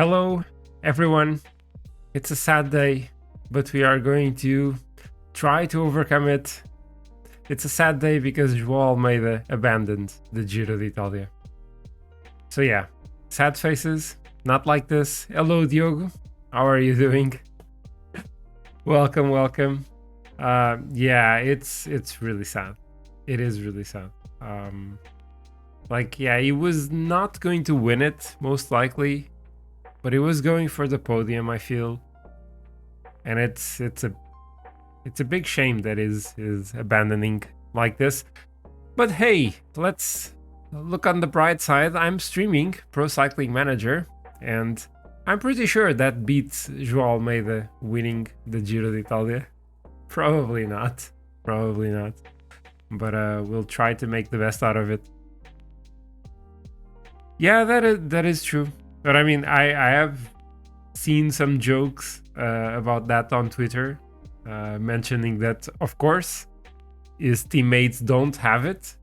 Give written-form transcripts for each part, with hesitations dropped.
Hello, everyone. It's a sad day, but we are going to try to overcome it. It's a sad day because João Almeida abandoned the Giro d'Italia. So yeah, sad faces, not like this. Hello, Diogo. How are you doing? welcome. Yeah, it's really sad. It is really sad. He was not going to win it, most likely. But he was going for the podium, I feel, and it's a big shame that is abandoning like this. But hey, let's look on the bright side. I'm streaming Pro Cycling Manager, and I'm pretty sure that beats João Almeida winning the Giro d'Italia. Probably not. But we'll try to make the best out of it. Yeah, that is true. But I mean, I have seen some jokes about that on Twitter, mentioning that, of course, his teammates don't have it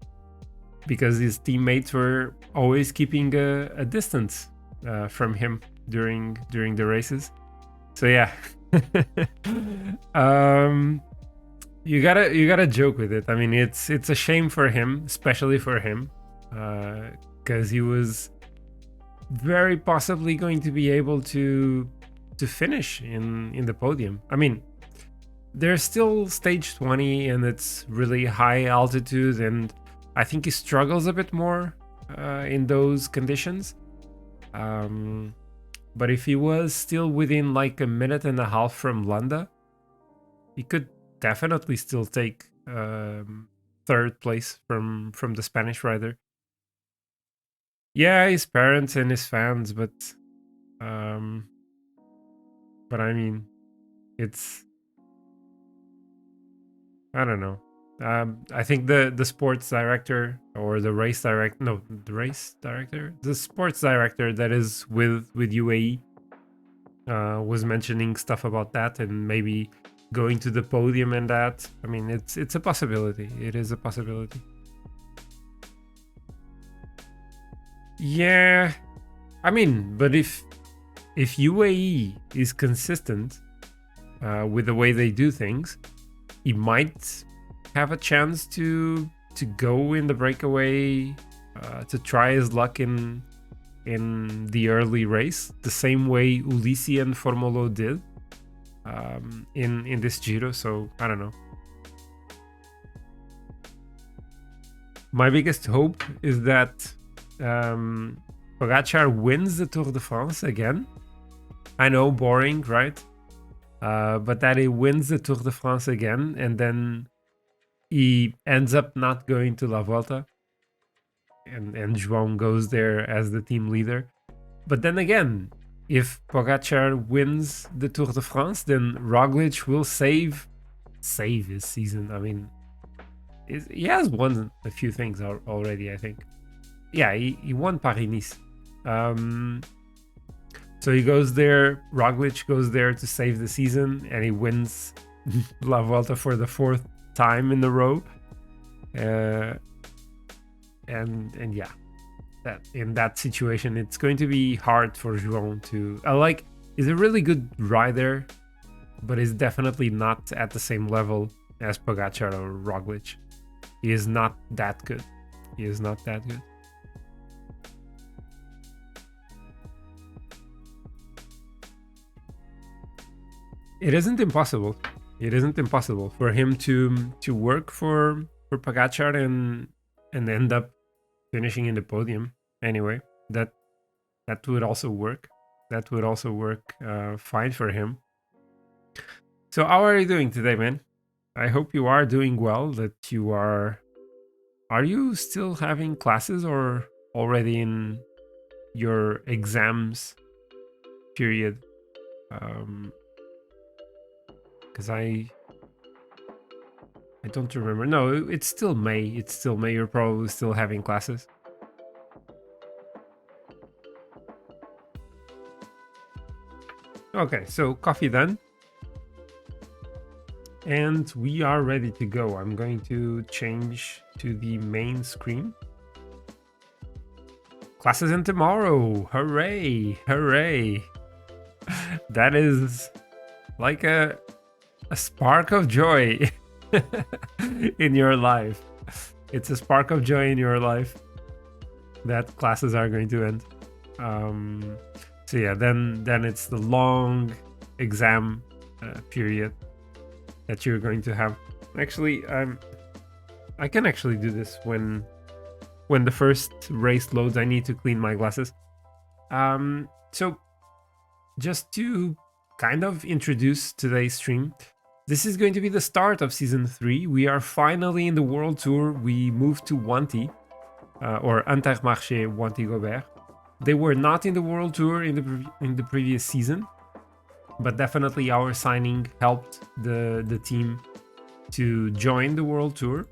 because his teammates were always keeping a distance from him during the races. So yeah, you gotta joke with it. I mean, it's a shame for him, especially for him, because he was very possibly going to be able to finish in the podium. I mean, there's still stage 20 and it's really high altitude, and I think he struggles a bit more in those conditions. But if he was still within like a minute and a half from Landa, he could definitely still take third place from the Spanish rider. Yeah, his parents and his fans, but I mean, it's, I don't know. I think the sports director or the race director, no, the sports director that is with UAE was mentioning stuff about that and maybe going to the podium and that. I mean, it's a possibility. It is a possibility. Yeah, I mean, but if UAE is consistent with the way they do things, he might have a chance to go in the breakaway, to try his luck in the early race, the same way Ulissi and Formolo did in this Giro. So I don't know. My biggest hope is that Pogacar wins the Tour de France again. I know, boring, right? But that he wins the Tour de France again, and then he ends up not going to La Vuelta, and João goes there as the team leader. But then again, if Pogacar wins the Tour de France, then Roglic will save his season. I mean, he has won a few things already, I think. Yeah, he won Paris-Nice. So he goes there, Roglic goes there to save the season, and he wins La Vuelta for the fourth time in a row. And yeah, that in that situation, it's going to be hard for João to... he's a really good rider, but he's definitely not at the same level as Pogacar or Roglic. He is not that good. It isn't impossible. For him to work for Pogacar and end up finishing in the podium. Anyway, that would also work. Fine for him. So how are you doing today, man? I hope you are doing well. That you are. Are you still having classes or already in your exams period? Because I don't remember. No, it's still May. You're probably still having classes. Okay, so coffee done. And we are ready to go. I'm going to change to the main screen. Classes in tomorrow. Hooray! Hooray! That is like a spark of joy in your life. It's a spark of joy in your life that classes are going to end. So yeah, then it's the long exam period that you're going to have. Actually, I can actually do this when the first race loads. I need to clean my glasses. So just to kind of introduce today's stream, this is going to be the start of season 3. We are finally in the World Tour. We moved to Wanty, or Intermarché Wanty-Gobert. They were not in the World Tour in the previous season, but definitely our signing helped the team to join the World Tour.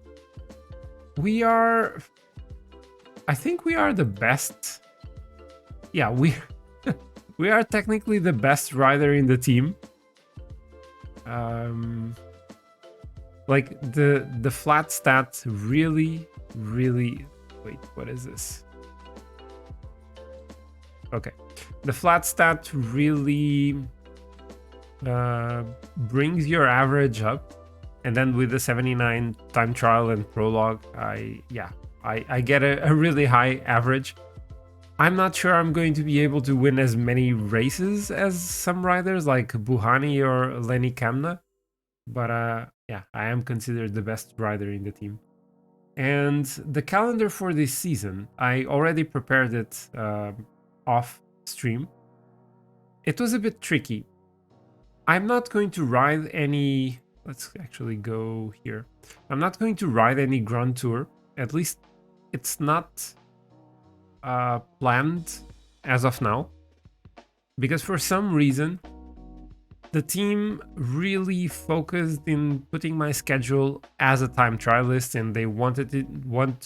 I think we are the best. Yeah, we are technically the best rider in the team. Like the flat stat really. Wait, what is this? Okay, the flat stat really brings your average up, and then with the 79 time trial and prologue, I get a really high average. I'm not sure I'm going to be able to win as many races as some riders like Buhani or Lenny Kamna, but yeah, I am considered the best rider in the team. And the calendar for this season, I already prepared it off stream. It was a bit tricky. I'm not going to ride any. Let's actually go here. I'm not going to ride any Grand Tour. At least it's not planned as of now, because for some reason the team really focused in putting my schedule as a time trialist, and they want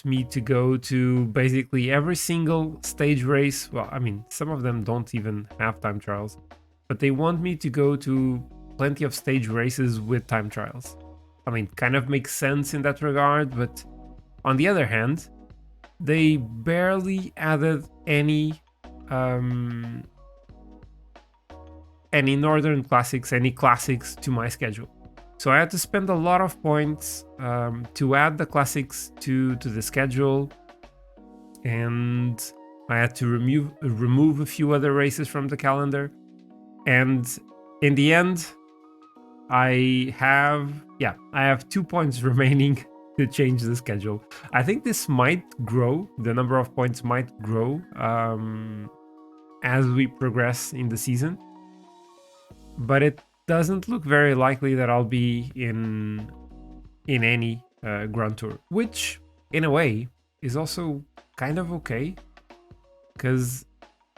me to go to basically every single stage race. Well, I mean, some of them don't even have time trials, but they want me to go to plenty of stage races with time trials. I mean, kind of makes sense in that regard, but on the other hand, they barely added any Northern Classics, any classics to my schedule. So I had to spend a lot of points to add the classics to the schedule, and I had to remove a few other races from the calendar. And in the end, I have 2 points remaining to change the schedule. I think this might grow. The number of points might grow as we progress in the season, but it doesn't look very likely that I'll be in any Grand Tour, which in a way is also kind of okay, because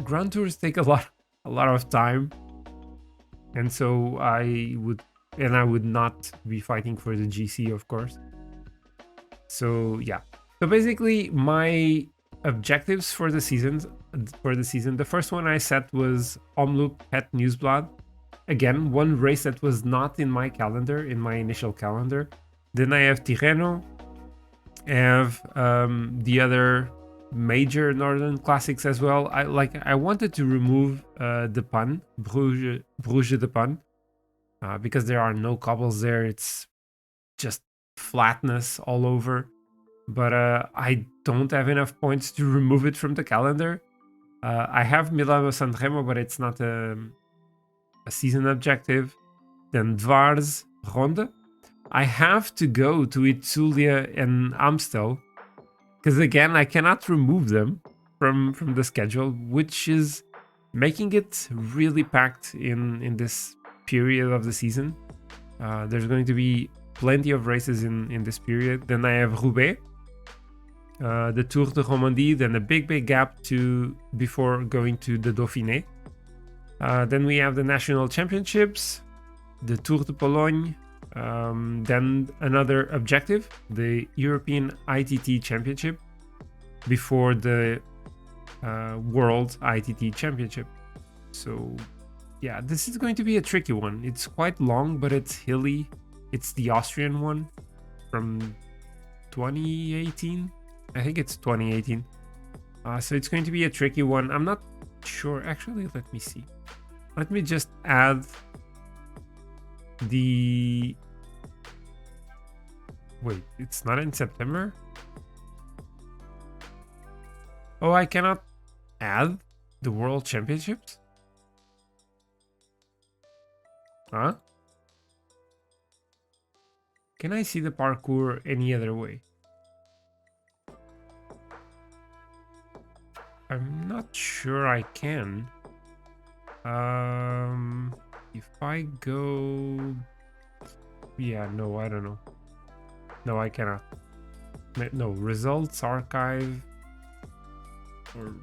Grand Tours take a lot of time, and so I would not be fighting for the GC, of course. So yeah. So basically, my objectives for the season, the first one I set was Omloop Het Nieuwsblad. Again, one race that was not in my calendar, in my initial calendar. Then I have Tirreno. I have the other major Northern Classics as well. I wanted to remove De Pan, Bruges De Pan, because there are no cobbles there. It's just flatness all over. But I don't have enough points to remove it from the calendar. I have Milano Sanremo, but it's not a season objective. Then Dvars Ronde. I have to go to Itzulia and Amstel, because again, I cannot remove them from the schedule, which is making it really packed in this period of the season. There's going to be plenty of races in this period. Then I have Roubaix, the Tour de Romandie, then a big gap before going to the Dauphiné. Then we have the National Championships, the Tour de Pologne, then another objective, the European ITT Championship, before the World ITT Championship. So yeah, this is going to be a tricky one. It's quite long, but it's hilly. It's the Austrian one from 2018. I think it's 2018. So it's going to be a tricky one. I'm not sure. Actually, let me see. Let me just add the... Wait, it's not in September? Oh, I cannot add the World Championships? Huh? Can I see the parkour any other way? I'm not sure I can. If I go... Yeah, no, I don't know. No, I cannot. No, results, archive, or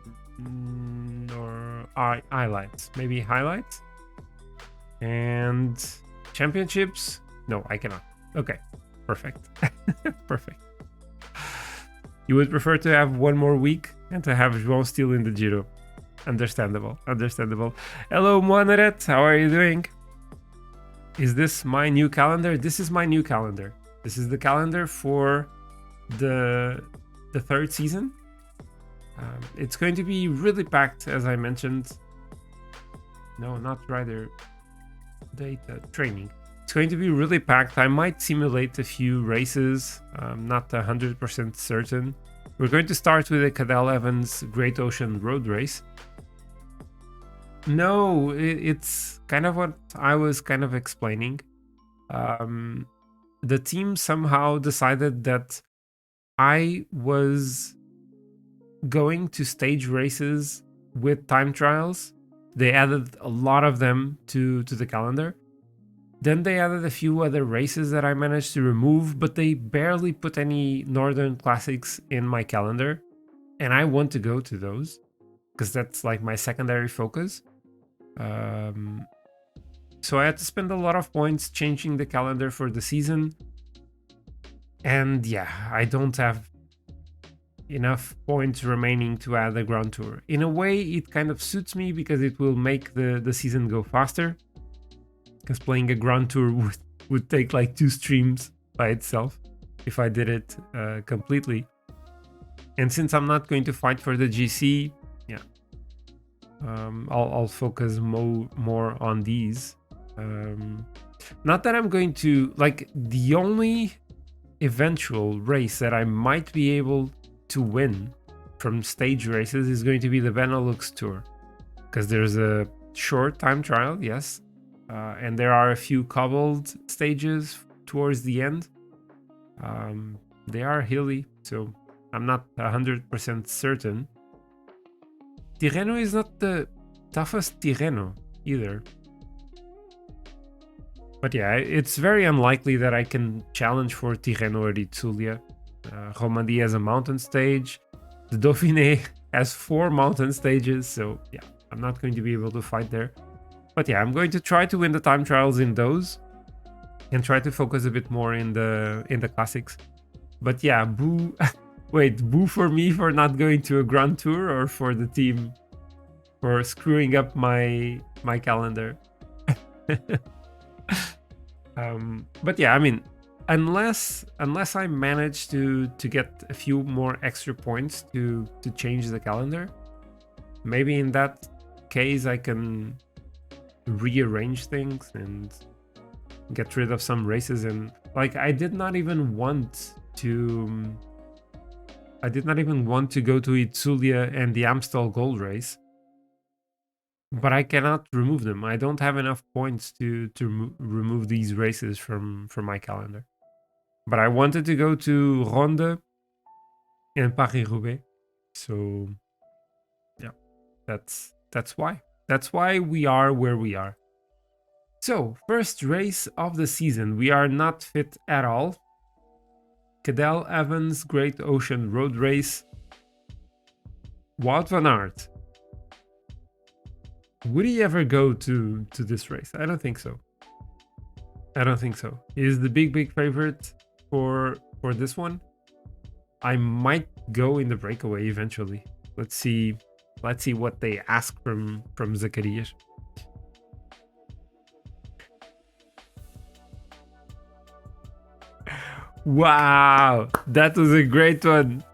highlights. Maybe highlights? And championships? No, I cannot. Okay, perfect. Perfect. You would prefer to have one more week and to have João still in the Giro. Understandable, understandable. Hello, Moanaret, how are you doing? Is this my new calendar? This is my new calendar. This is the calendar for the third season. It's going to be really packed, as I mentioned. No, not rider data training. It's going to be really packed. I might simulate a few races. I'm not 100% certain. We're going to start with the Cadel Evans Great Ocean Road Race. No, it's kind of what I was kind of explaining. The team somehow decided that I was going to stage races with time trials. They added a lot of them to the calendar. Then they added a few other races that I managed to remove, but they barely put any Northern Classics in my calendar. And I want to go to those because that's like my secondary focus. So I had to spend a lot of points changing the calendar for the season. And yeah, I don't have enough points remaining to add a Grand Tour. In a way, it kind of suits me because it will make the season go faster. Because playing a Grand Tour would take like 2 streams by itself if I did it completely. And since I'm not going to fight for the GC, yeah, I'll focus more on these. Not that I'm going to, like, the only eventual race that I might be able to win from stage races is going to be the Benelux Tour. Because there's a short time trial, yes. And there are a few cobbled stages towards the end. They are hilly, so I'm not 100% certain. Tirreno is not the toughest Tirreno either. But yeah, it's very unlikely that I can challenge for Tirreno or Itzulia. Romandie has a mountain stage. The Dauphiné has 4 mountain stages, so yeah, I'm not going to be able to fight there. But yeah, I'm going to try to win the time trials in those and try to focus a bit more in the classics. But yeah, boo. Wait, boo for me for not going to a Grand Tour or for the team for screwing up my calendar. But yeah, I mean, unless I manage to get a few more extra points to change the calendar, maybe in that case I can rearrange things and get rid of some races. And like, I did not even want to go to Itzulia and the Amstel Gold Race, but I cannot remove them. I don't have enough points to remove these races from my calendar. But I wanted to go to Ronde and Paris-Roubaix, so yeah, that's why. That's why we are where we are. So, first race of the season. We are not fit at all. Cadel Evans Great Ocean Road Race. Wout van Aert. Would he ever go to this race? I don't think so. I don't think so. He is the big favorite for this one. I might go in the breakaway eventually. Let's see what they ask from Zacarias. Wow, that was a great one.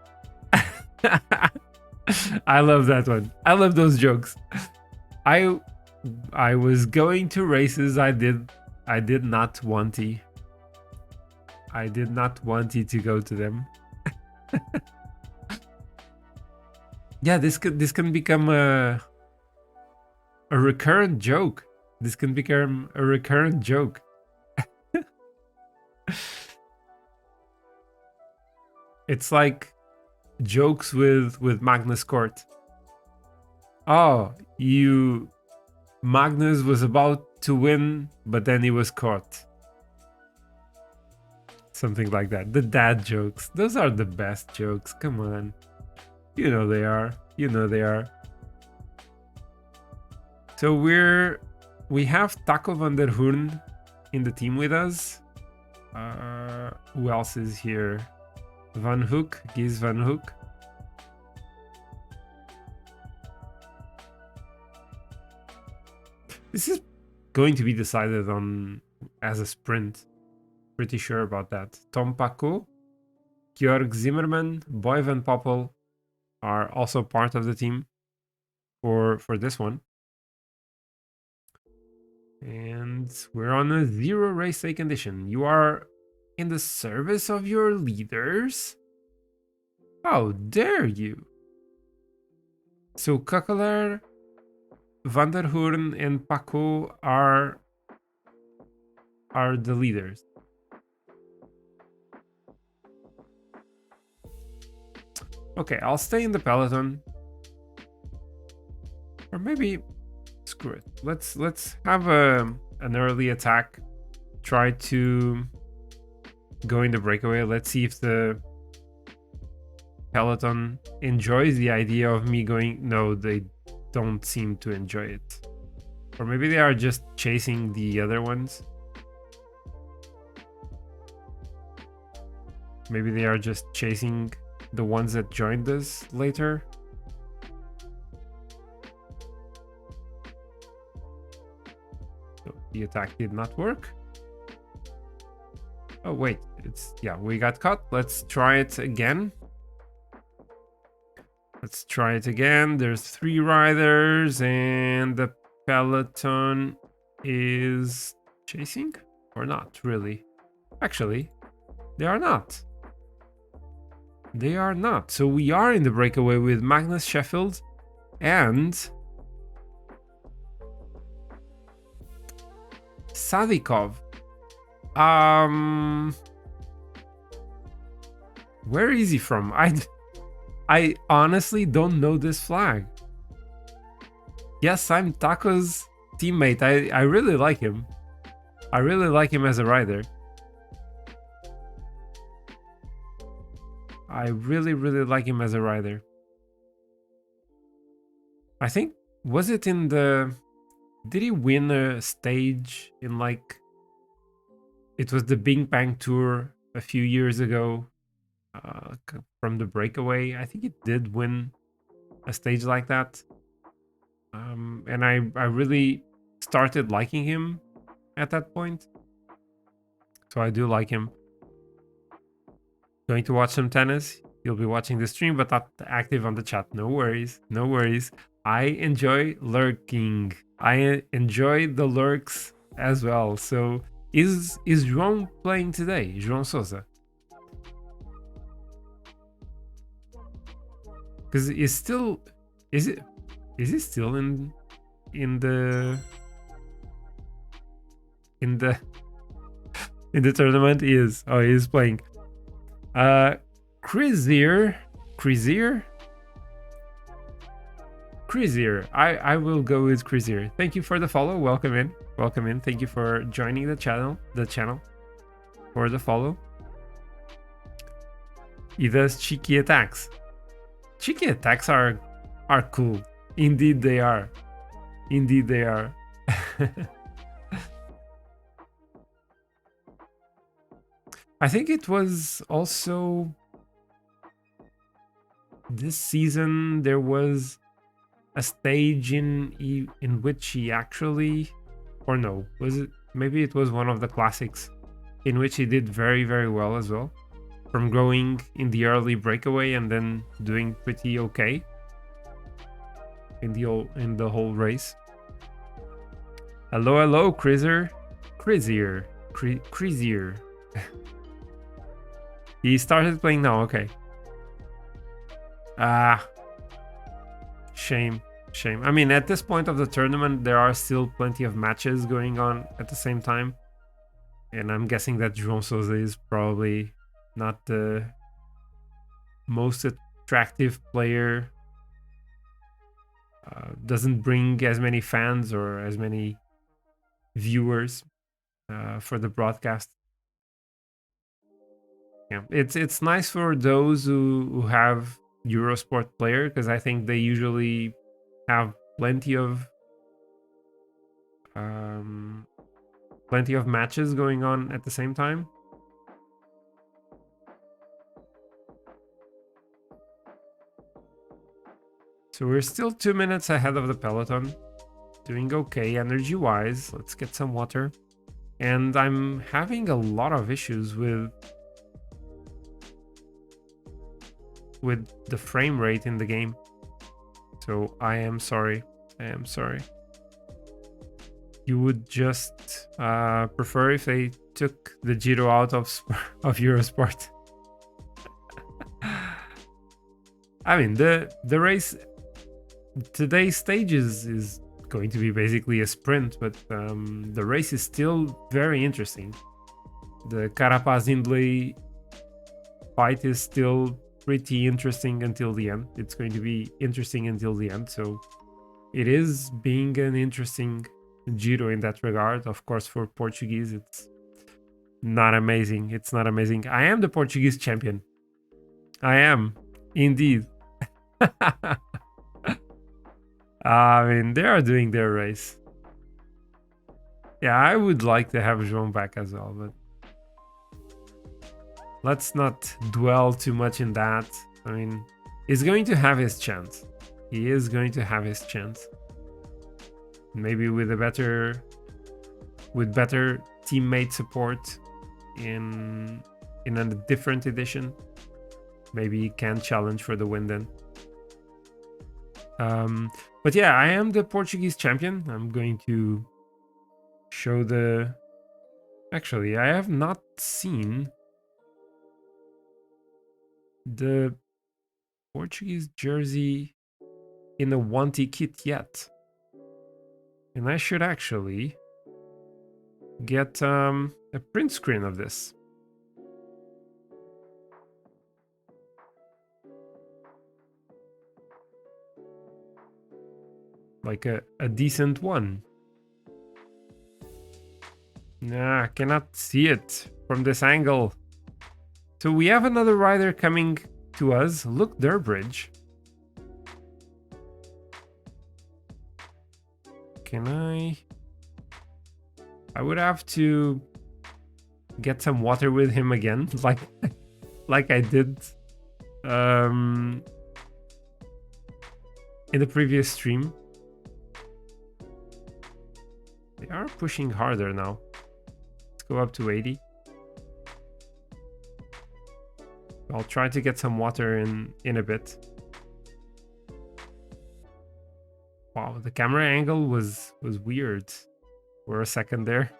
I love that one. I love those jokes. I was going to races. I did not want to. I did not want you to go to them. Yeah, this can become a recurrent joke. This can become a recurrent joke. It's like jokes with Magnus Cort. Oh, Magnus was about to win, but then he was caught. Something like that. The dad jokes. Those are the best jokes. Come on. You know they are. You know they are. So we have Taco van der Hoorn in the team with us. Who else is here? Van Hoek, Gies Van Hoek. This is going to be decided on as a sprint. Pretty sure about that. Tom Paco, Georg Zimmerman, Boy Van Poppel are also part of the team for this one. And we're on a 0 race day condition. You are in the service of your leaders? How dare you? So Kakelaar, Van der Hoorn, and Paco are the leaders. Okay, I'll stay in the peloton. Or maybe screw it. Let's have an early attack. Try to go in the breakaway. Let's see if the peloton enjoys the idea of me going. No, they don't seem to enjoy it. Or maybe they are just chasing the other ones. Maybe they are just chasing the ones that joined us later. So the attack did not work. Oh wait, yeah, we got caught. Let's try it again. Let's try it again. There's 3 riders and the peloton is chasing or not really. Actually, they are not. They are not. So we are in the breakaway with Magnus Sheffield and Sadikov. Where is he from? I honestly don't know this flag. Yes, I'm Taco's teammate. I really like him. I really like him as a rider. I really like him as a rider. I think, was it in the... Did he win a stage in like... It was the Bing Bang Tour a few years ago from the breakaway. I think he did win a stage like that. And I really started liking him at that point. So I do like him. Going to watch some tennis. You'll be watching the stream, but not active on the chat. No worries. No worries. I enjoy lurking. I enjoy the lurks as well. So is João playing today? João Sousa? Because is he still in the tournament? He is. Oh, he is playing. Crizier. I will go with Crizier. Thank you for the follow. Welcome in. Thank you for joining the channel for the follow. He does cheeky attacks. Cheeky attacks are cool. Indeed they are. I think it was also this season there was a stage in which he actually, or no, was it? Maybe it was one of the classics in which he did very well as well, from going in the early breakaway and then doing pretty okay. in the whole race. Hello, Crizier. He started playing now. Okay. Shame. I mean, at this point of the tournament, there are still plenty of matches going on at the same time. And I'm guessing that João Sousa is probably not the most attractive player. Doesn't bring as many fans or as many viewers for the broadcast. Yeah, it's nice for those who have Eurosport player, because I think they usually have plenty of matches going on at the same time. So we're still 2 minutes ahead of the peloton. Doing okay energy-wise. Let's get some water. And I'm having a lot of issues with the frame rate in the game. So I am sorry. You would just prefer if they took the Giro out of Eurosport. I mean, the race, today's stage is going to be basically a sprint, but the race is still very interesting. The Carapaz-Hindley fight is still pretty interesting until the end. It's going to be interesting until the end, so it is being an interesting Giro in that regard. Of course, for Portuguese, it's not amazing. It's not amazing. I am the Portuguese champion. I am, indeed. I mean, they are doing their race. Yeah, I would like to have João back as well, but let's not dwell too much in that. I mean, he's going to have his chance. He is going to have his chance. Maybe with better teammate support in a different edition, maybe he can challenge for the win then. But yeah, I am the Portuguese champion. I'm going to show the... Actually, I have not seen the Portuguese jersey in a 1T kit yet. And I should actually get a print screen of this. Like a decent one. Nah, I cannot see it from this angle. So we have another rider coming to us. Look, Durbridge. Can I would have to get some water with him again, like I did in the previous stream. They are pushing harder now. Let's go up to 80. I'll try to get some water in a bit. Wow, the camera angle was weird for a second there.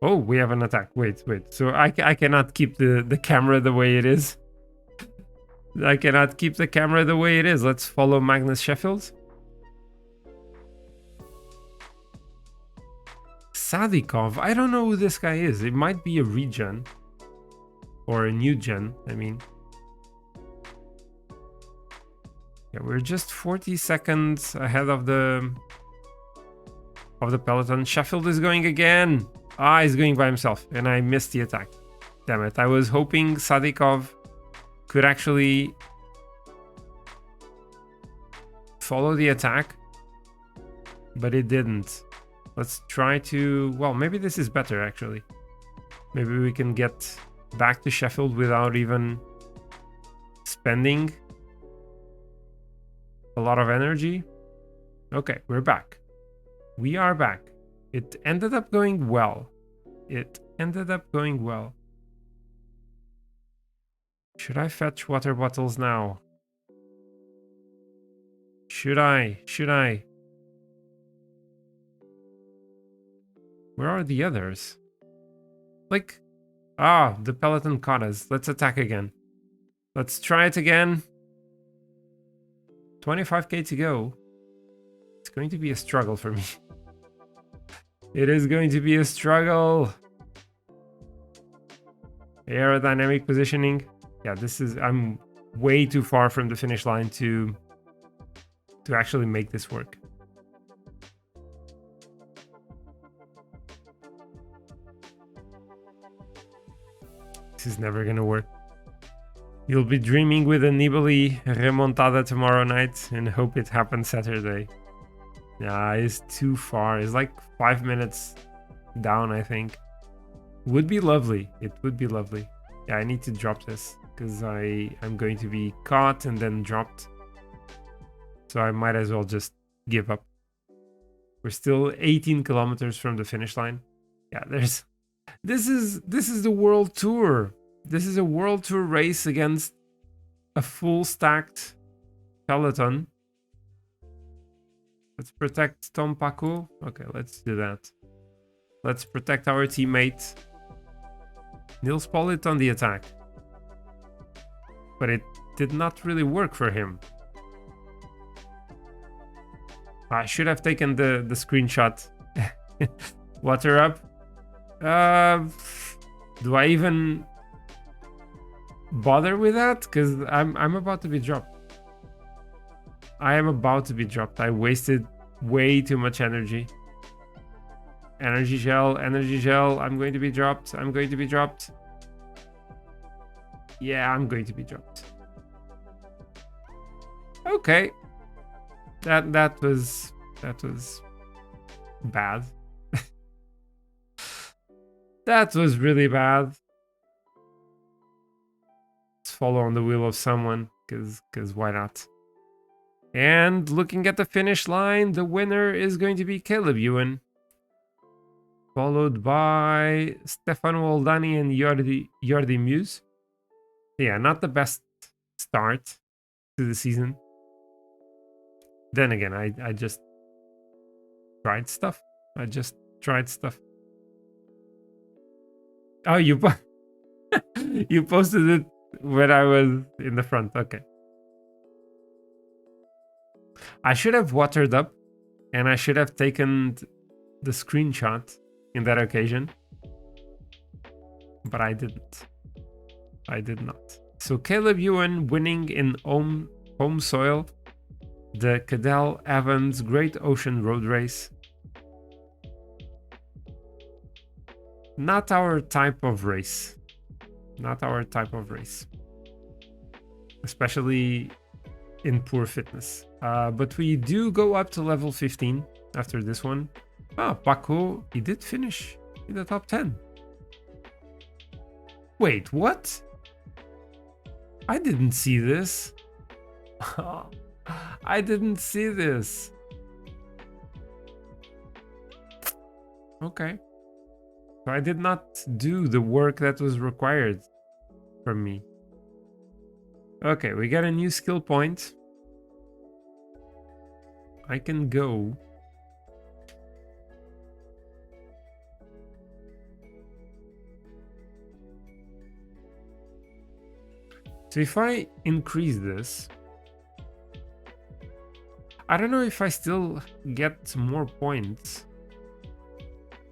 Oh, we have an attack. Wait. So I cannot keep the camera the way it is. I cannot keep the camera the way it is. Let's follow Magnus Sheffield. Sadikov. I don't know who this guy is. It might be a regen. Or a new gen, I mean. Yeah, we're just 40 seconds ahead of the peloton. Sheffield is going again. Ah, he's going by himself, and I missed the attack. Damn it. I was hoping Sadikov could actually follow the attack, but it didn't. Let's try to... Well, maybe this is better, actually. Maybe we can get back to Sheffield without even spending a lot of energy. Okay, we're back. We are back. It ended up going well. Should I fetch water bottles now? Should I? Should I? Where are the others? Like, the peloton caught us. Let's attack again. Let's try it again. 25k to go. It's going to be a struggle for me. It is going to be a struggle. Aerodynamic positioning. Yeah, I'm way too far from the finish line to actually make this work. This is never gonna work. You'll be dreaming with a Nibali remontada tomorrow night and hope it happens Saturday. Yeah, it's too far. It's like 5 minutes down, I think. Would be lovely. It would be lovely. Yeah, I need to drop this because I'm going to be caught and then dropped. So I might as well just give up. We're still 18 kilometers from the finish line. Yeah, this is the World Tour. This is a World Tour race against a full stacked peloton. Let's protect Tom Paco. Okay, let's do that. Let's protect our teammate. Niels Pollitt on the attack. But it did not really work for him. I should have taken the screenshot. Water up. Do I even bother with that? Because I'm about to be dropped. I am about to be dropped. I wasted way too much energy. Energy gel, energy gel. I'm going to be dropped. I'm going to be dropped. Yeah, I'm going to be dropped. Okay. That was bad. That was really bad. Let's follow on the wheel of someone, because why not? And looking at the finish line, the winner is going to be Caleb Ewan, followed by Stefano Oldani and Jordi Muse. Yeah, not the best start to the season. Then again, I just tried stuff. I just tried stuff. Oh, you you posted it when I was in the front. Okay. I should have watered up and I should have taken the screenshot in that occasion. But I didn't. I did not. So Caleb Ewan winning in home soil. The Cadel Evans Great Ocean Road Race. Not our type of race. Not our type of race. Especially in poor fitness. But we do go up to level 15 after this one. Paco, he did finish in the top 10. Wait, what? I didn't see this. I didn't see this. Okay. So I did not do the work that was required from me. Okay, we got a new skill point. I can go. So if I increase this, I don't know if I still get more points.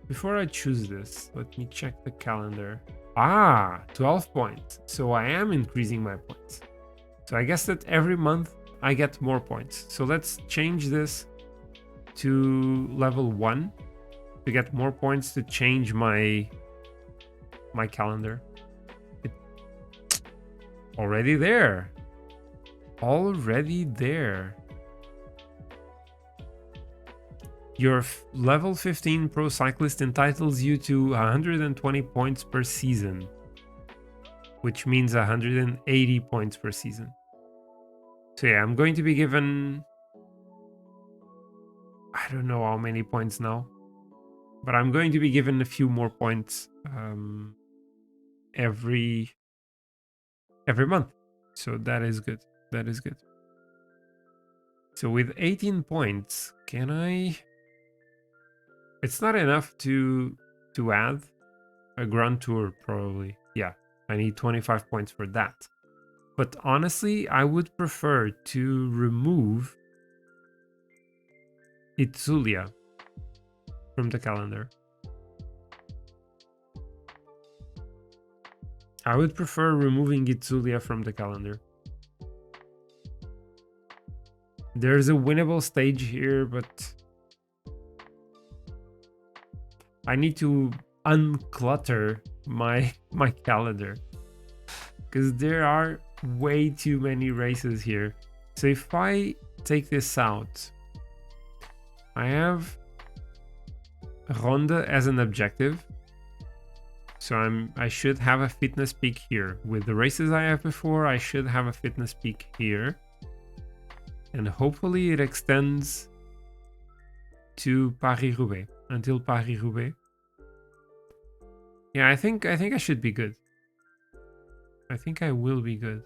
Before I choose this, let me check the calendar. 12 points. So I am increasing my points. So I guess that every month I get more points. So let's change this to level 1 to get more points to change my calendar. Already there. Already there. Your level 15 Pro Cyclist entitles you to 120 points per season, which means 180 points per season. So yeah, I'm going to be given, I don't know how many points now, but I'm going to be given a few more points every month. So that is good. That is good. So with 18 points, can I... It's not enough to add a Grand Tour, probably. Yeah, I need 25 points for that. But honestly, I would prefer to remove Itzulia from the calendar. I would prefer removing Itzulia from the calendar. There's a winnable stage here, but I need to unclutter my calendar because there are way too many races here. So if I take this out, I have Ronde as an objective. So I should have a fitness peak here. With the races I have before, I should have a fitness peak here. And hopefully it extends to Paris-Roubaix, until Paris-Roubaix. Yeah, I think I should be good. I think I will be good.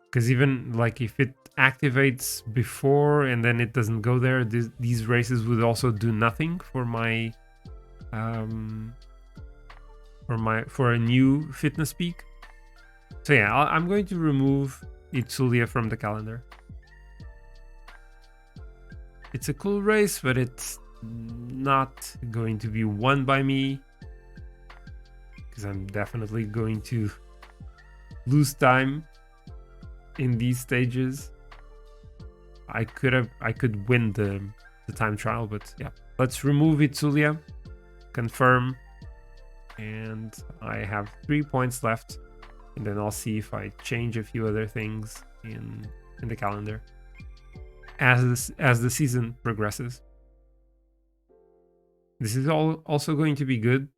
Because even like if it activates before and then it doesn't go there, these races would also do nothing for my for a new fitness peak. So yeah, I'm going to remove Itzulia from the calendar. It's a cool race, but it's not going to be won by me because I'm definitely going to lose time in these stages. I could win the time trial, but yeah, let's remove Itzulia, confirm, and I have 3 points left, and then I'll see if I change a few other things in the calendar as the season progresses. This is also going to be good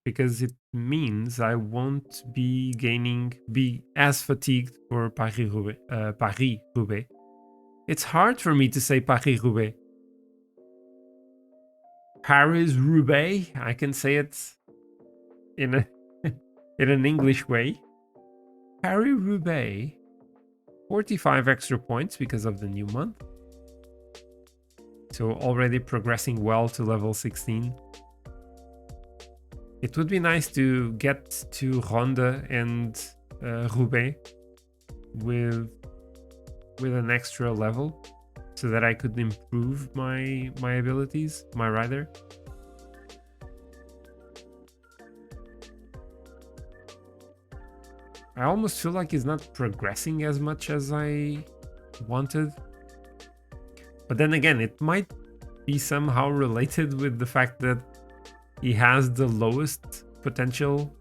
because it means I won't be as fatigued for Paris-Roubaix. It's hard for me to say Paris-Roubaix. Paris-Roubaix, I can say it in an English way. Paris-Roubaix, 45 extra points because of the new month. So already progressing well to level 16. It would be nice to get to Ronde and Roubaix with an extra level so that I could improve my abilities, my rider. I almost feel like he's not progressing as much as I wanted. But then again, it might be somehow related with the fact that he has the lowest potential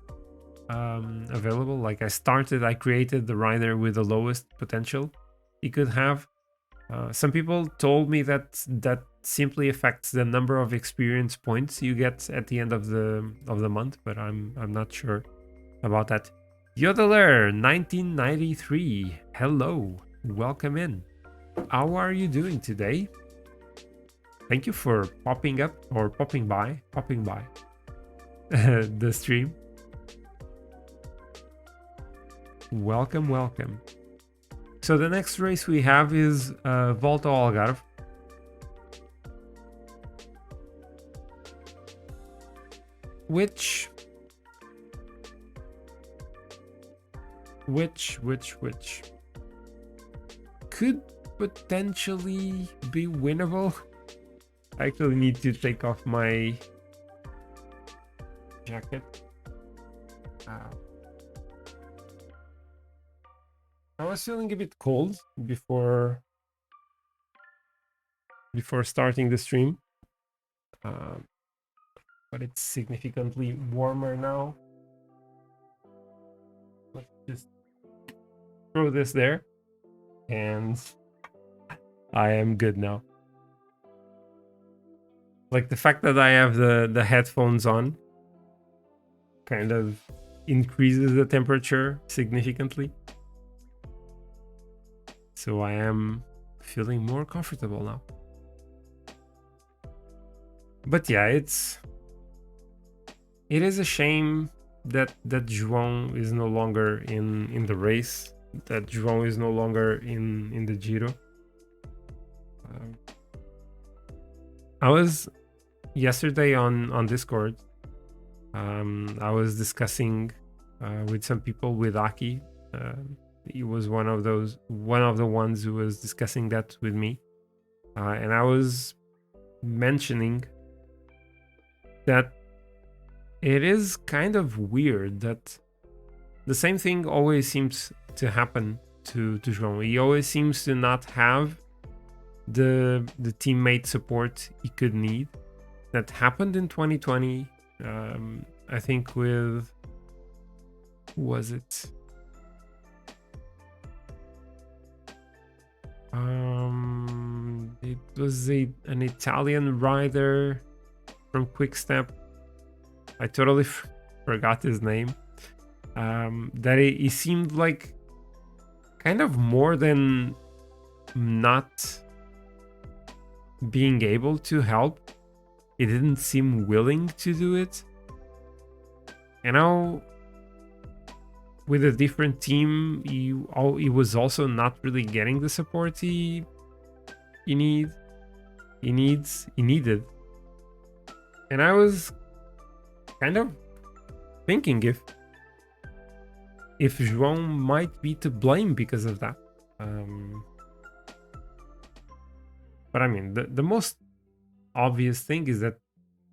available. Like I created the rider with the lowest potential he could have. Some people told me that simply affects the number of experience points you get at the end of the month, but I'm not sure about that. Yodeler 1993, hello, welcome in. How are you doing today? Thank you for popping by the stream. Welcome. So the next race we have is Voldo Algarve. Which could potentially be winnable. I actually need to take off my jacket. I was feeling a bit cold before starting the stream, but it's significantly warmer now. Let's just throw this there, and I am good now. Like the fact that I have the headphones on kind of increases the temperature significantly. So I am feeling more comfortable now. But yeah, it is a shame that João is no longer in the race, that João is no longer in the Giro. I was yesterday on Discord. I was discussing with some people, with Aki. He was one of the ones who was discussing that with me, and I was mentioning that it is kind of weird that the same thing always seems to happen to João. He always seems to not have the teammate support he could need. That happened in 2020. I think with, who was it? It was an Italian rider from Quickstep. I totally forgot his name. That he seemed like kind of more than not being able to help. He didn't seem willing to do it. And now with a different team, he was also not really getting the support he needed. And I was kind of thinking if João might be to blame because of that. But I mean, the most obvious thing is that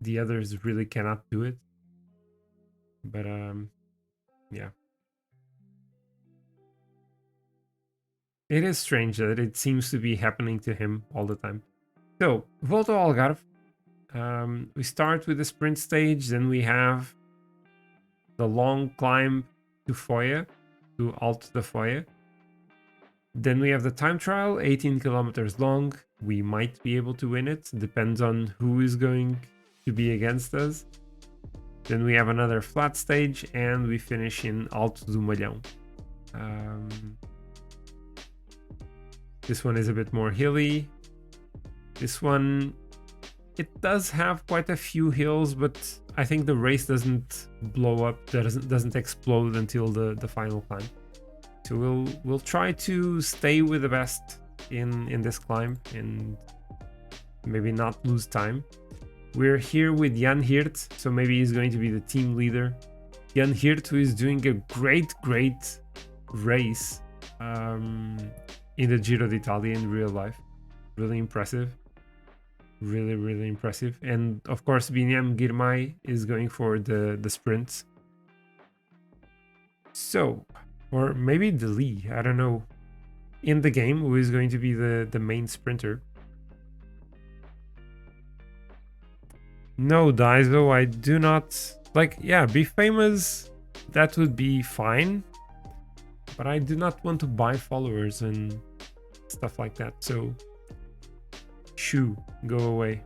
the others really cannot do it. But yeah. It is strange that it seems to be happening to him all the time. So, Voldo Algarve. We start with the sprint stage, then we have the long climb to Foia, to Alto da Foia. Then we have the time trial, 18 kilometers long. We might be able to win it, depends on who is going to be against us. Then we have another flat stage, and we finish in Alto do Malhão. This one is a bit more hilly. This one, it does have quite a few hills, but I think the race doesn't blow up, doesn't explode until the final climb. So we'll try to stay with the best in this climb and maybe not lose time. We're here with Jan Hirt, so maybe he's going to be the team leader. Jan Hirt, who is doing a great race in the Giro d'Italia in real life. Really impressive. Really impressive. And of course, Binyam Girmay is going for the sprints. So, or maybe Deli, I don't know. In the game, who is going to be the main sprinter? No, Daiso, I do not... Like, yeah, be famous, that would be fine. But I do not want to buy followers and stuff like that, so... Shoo, go away.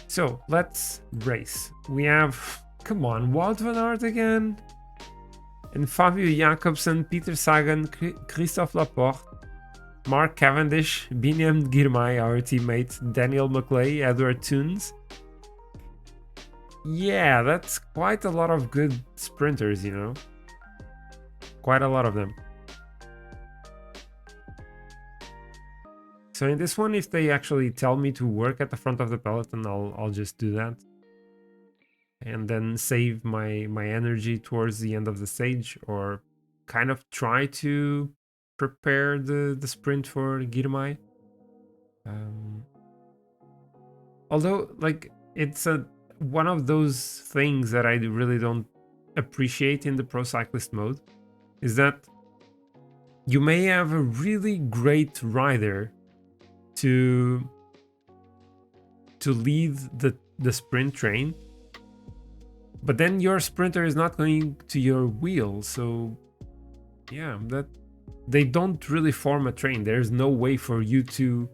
So, let's race. We have... Come on, Wout van Aert again? And Fabio Jacobsen, Peter Sagan, Christophe Laporte, Mark Cavendish, Binyam Girmay, our teammate, Daniel McLay, Edward Toons. Yeah, that's quite a lot of good sprinters, you know? Quite a lot of them. So in this one, if they actually tell me to work at the front of the peloton, I'll just do that. And then save my energy towards the end of the stage, or kind of try to prepare the sprint for Girmay. Although, like, it's one of those things that I really don't appreciate in the Pro Cyclist mode, is that you may have a really great rider to lead the sprint train, but then your sprinter is not going to your wheel, so yeah, that they don't really form a train. There's no way for you to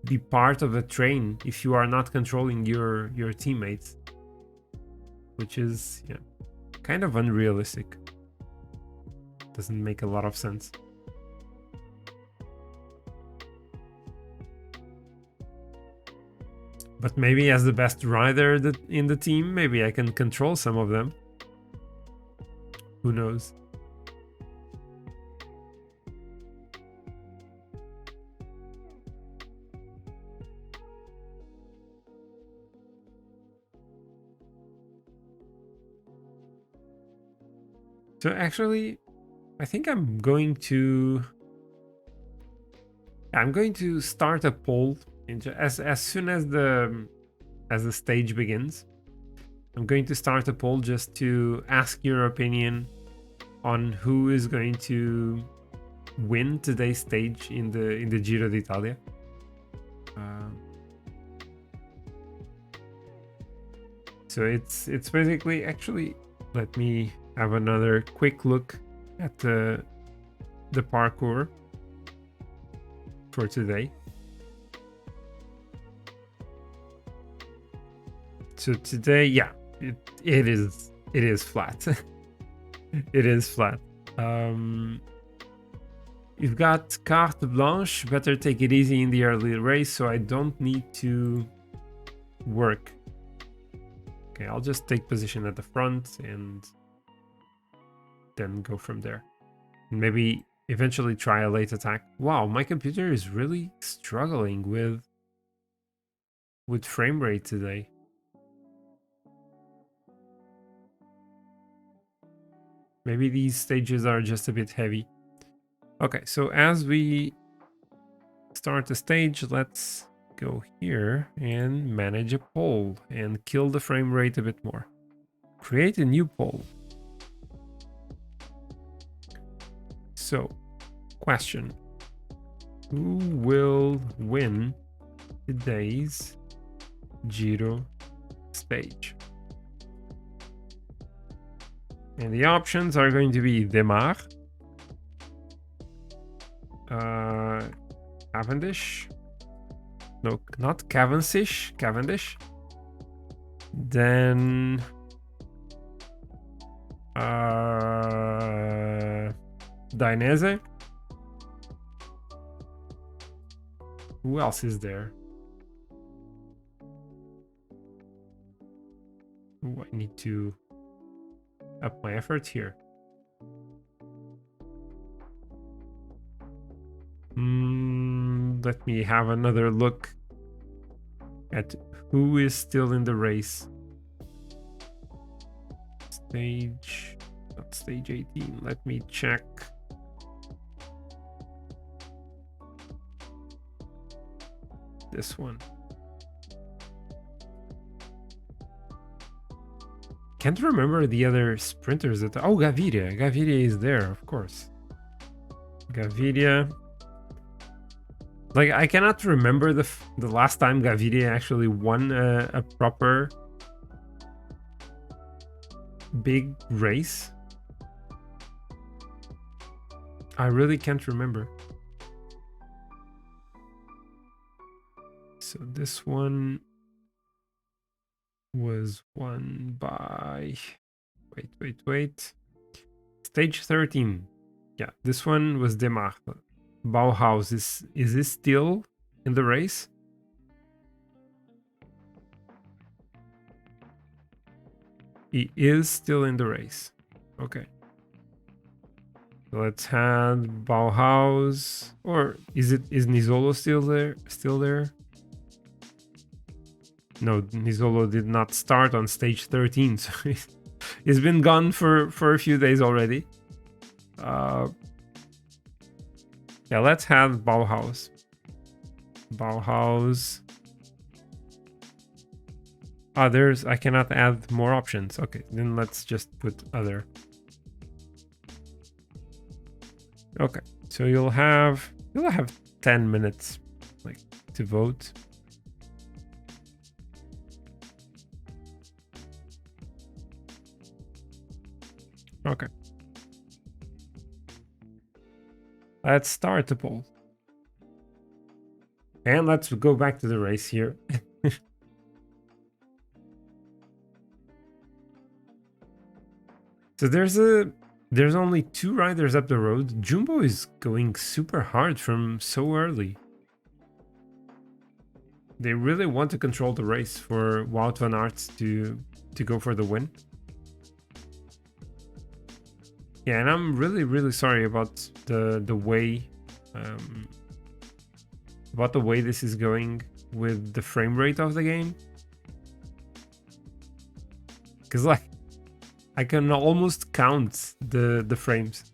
be part of a train if you are not controlling your teammates, which is, yeah, kind of unrealistic. Doesn't make a lot of sense. But maybe as the best rider in the team, maybe I can control some of them. Who knows? So actually, I think I'm going to start a poll as soon as the stage begins. I'm going to start a poll just to ask your opinion on who is going to win today's stage in the Giro d'Italia. So it's basically, actually, let me have another quick look at the parkour for today. So today, yeah, it is flat. It is flat. You've got carte blanche. Better take it easy in the early race, so I don't need to work. Okay, I'll just take position at the front and then go from there. Maybe eventually try a late attack. Wow, my computer is really struggling with frame rate today. Maybe these stages are just a bit heavy. Okay, so as we start the stage, let's go here and manage a poll and kill the frame rate a bit more. Create a new poll. So, question. Who will win today's Giro stage? And the options are going to be Demar, Cavendish. No, not Cavendish. Cavendish. Then Dainese. Who else is there? Ooh, I need to up my effort here. Let me have another look at who is still in the race. Not stage 18. Let me check. This one. Can't remember the other sprinters that. Oh, Gaviria. Gaviria is there, of course. Gaviria. Like, I cannot remember the last time Gaviria actually won a proper big race. I really can't remember. So this one was won by... Wait. Stage 13. Yeah, this one was Demar. Bauhaus, is this still in the race? He is still in the race. Okay. So let's have Bauhaus, or is Nizzolo still there? No, Nizzolo did not start on stage 13, so he's been gone for a few days already. Yeah, let's have Bauhaus. Bauhaus. I cannot add more options. Okay, then let's just put other. Okay, so you'll have 10 minutes like to vote. Okay. Let's start the poll. And let's go back to the race here. So there's only 2 riders up the road. Jumbo is going super hard from so early. They really want to control the race for Wout van Aert to go for the win. Yeah, and I'm really sorry about the way this is going with the frame rate of the game. Because like I can almost count the frames.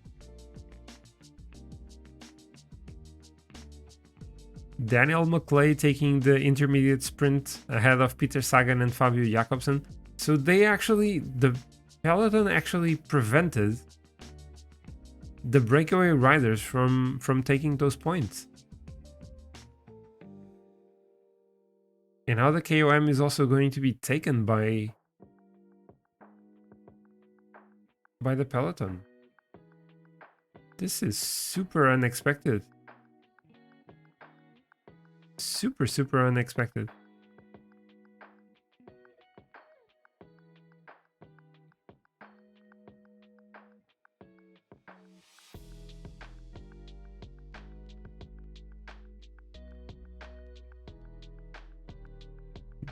Daniel Maclay taking the intermediate sprint ahead of Peter Sagan and Fabio Jakobsen. So the peloton actually prevented the breakaway riders from taking those points. And now the KOM is also going to be taken by the peloton. This is super unexpected. Super unexpected.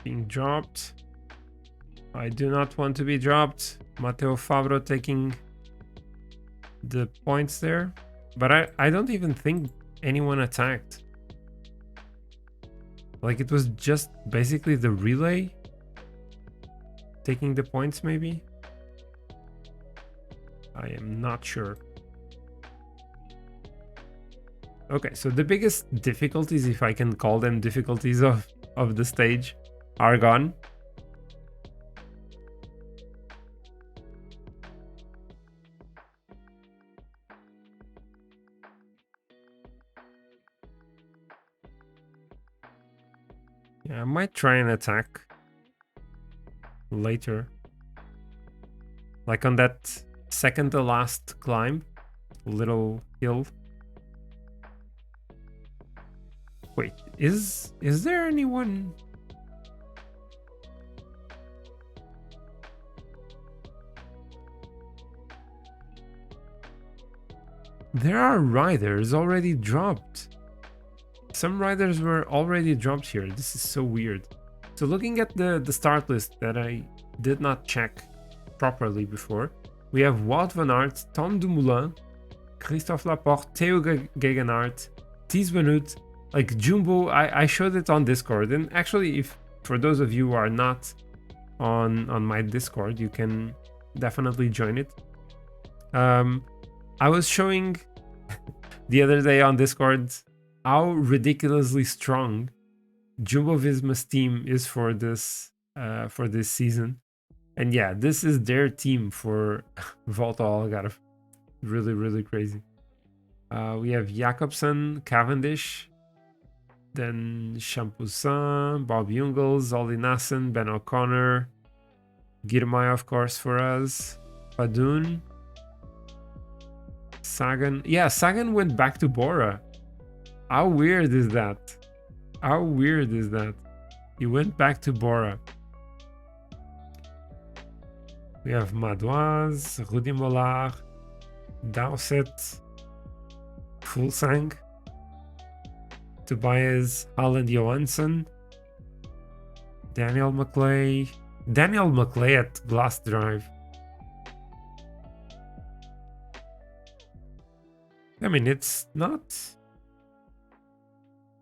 Being dropped. I do not want to be dropped. Matteo Fabro taking the points there. But I don't even think anyone attacked. Like it was just basically the relay taking the points maybe. I am not sure. Okay, so the biggest difficulties, if I can call them difficulties of the stage, are gone. Yeah, I might try and attack later. Like on that second to last climb, little hill. Wait, is there anyone? There are riders already dropped. Some riders were already dropped here. This is so weird. So looking at the start list that I did not check properly before, we have Wout van Aert, Tom Dumoulin, Christophe Laporte, Theo Gegenhardt, Thies Benoot, like Jumbo. I showed it on Discord, and actually, if for those of you who are not on my Discord, you can definitely join it. I was showing the other day on Discord how ridiculously strong Jumbo-Visma's team is for this season. And yeah, this is their team for Voldo Algarve. Really crazy. We have Jakobsen, Cavendish, then Champoussin, Bob Jungels, Ollie Nassen, Ben O'Connor, Girmay, of course, for us, Padun, Sagan. Yeah, Sagan went back to Bora. How weird is that? How weird is that? He went back to Bora. We have Madoise, Rudy Mollard, Dowsett, Fulsang, Tobias Holland Johansson, Daniel Maclay. Daniel Maclay at Glass Drive. I mean, it's not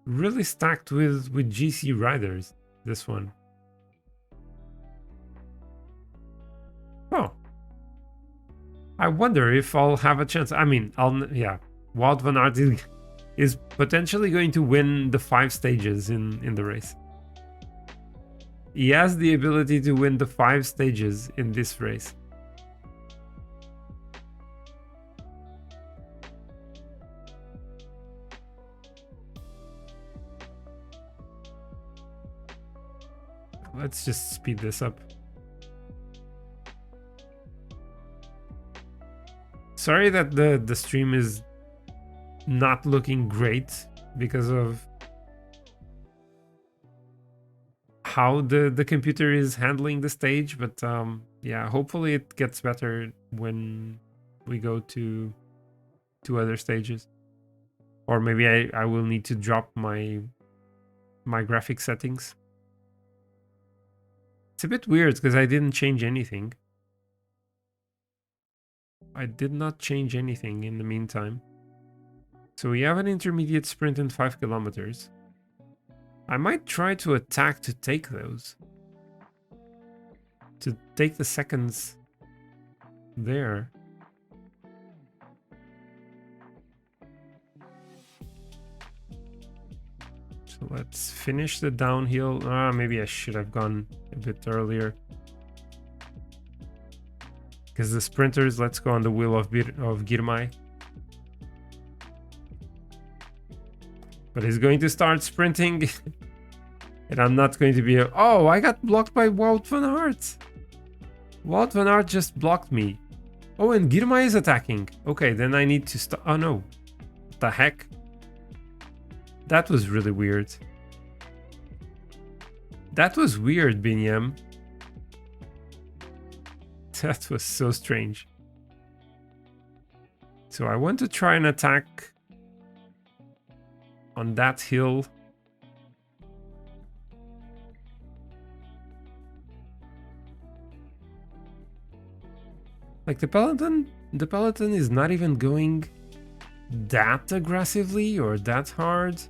really stacked with GC riders, this one. Oh. I wonder if I'll have a chance. I mean, yeah. Wout van Aert is potentially going to win the 5 stages in the race. He has the ability to win the 5 stages in this race. Let's just speed this up. Sorry that the stream is not looking great because of how the computer is handling the stage, but yeah, hopefully it gets better when we go to other stages. Or maybe I will need to drop my my graphic settings. It's a bit weird because I didn't change anything. I did not change anything in the meantime. So we have an intermediate sprint in 5 kilometers. I might try to attack to take those. To take the seconds there. So let's finish the downhill. Maybe I should have gone a bit earlier. Because the sprinters, let's go on the wheel of Girmay. But he's going to start sprinting. And I'm not going to be... Oh, I got blocked by Wout van Aert. Wout van Aert just blocked me. Oh, and Girmay is attacking. Okay, then I need to stop. Oh, no. What the heck? That was really weird. That was weird, Binyam. That was so strange. So I want to try and attack on that hill. Like the peloton is not even going that aggressively or that hard.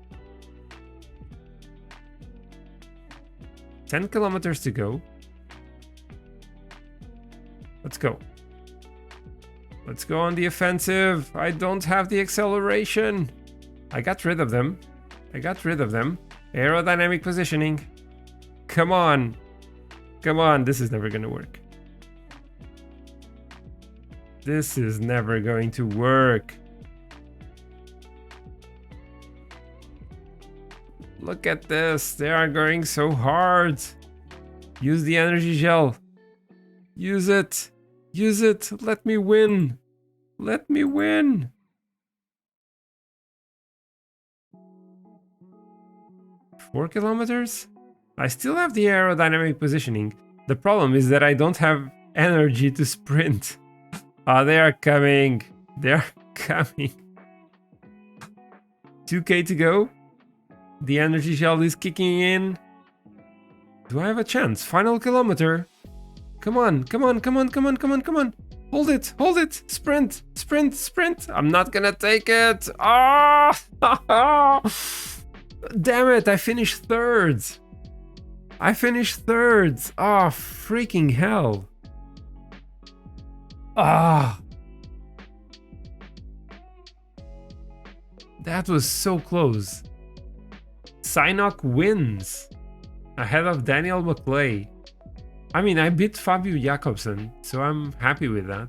10 kilometers to go. Let's go. Let's go on the offensive. I don't have the acceleration. I got rid of them. Aerodynamic positioning. Come on. Come on. This is never going to work. This is never going to work. Look at this. They are going so hard. Use the energy gel. Use it. Use it. Let me win. Let me win. Four kilometers? I still have the aerodynamic positioning. The problem is that I don't have energy to sprint. Oh, they are coming. They are coming. 2K to go. The energy gel is kicking in. Do I have a chance? Final kilometer. Come on, come on, come on, come on, come on, come on. Hold it, hold it. Sprint, sprint, sprint. I'm not gonna take it. Ah! Damn it, I finished third. I finished third. Oh, freaking hell. Ah. That was so close. Synok wins ahead of Daniel McClay. I mean, I beat Fabio Jakobsen, so I'm happy with that.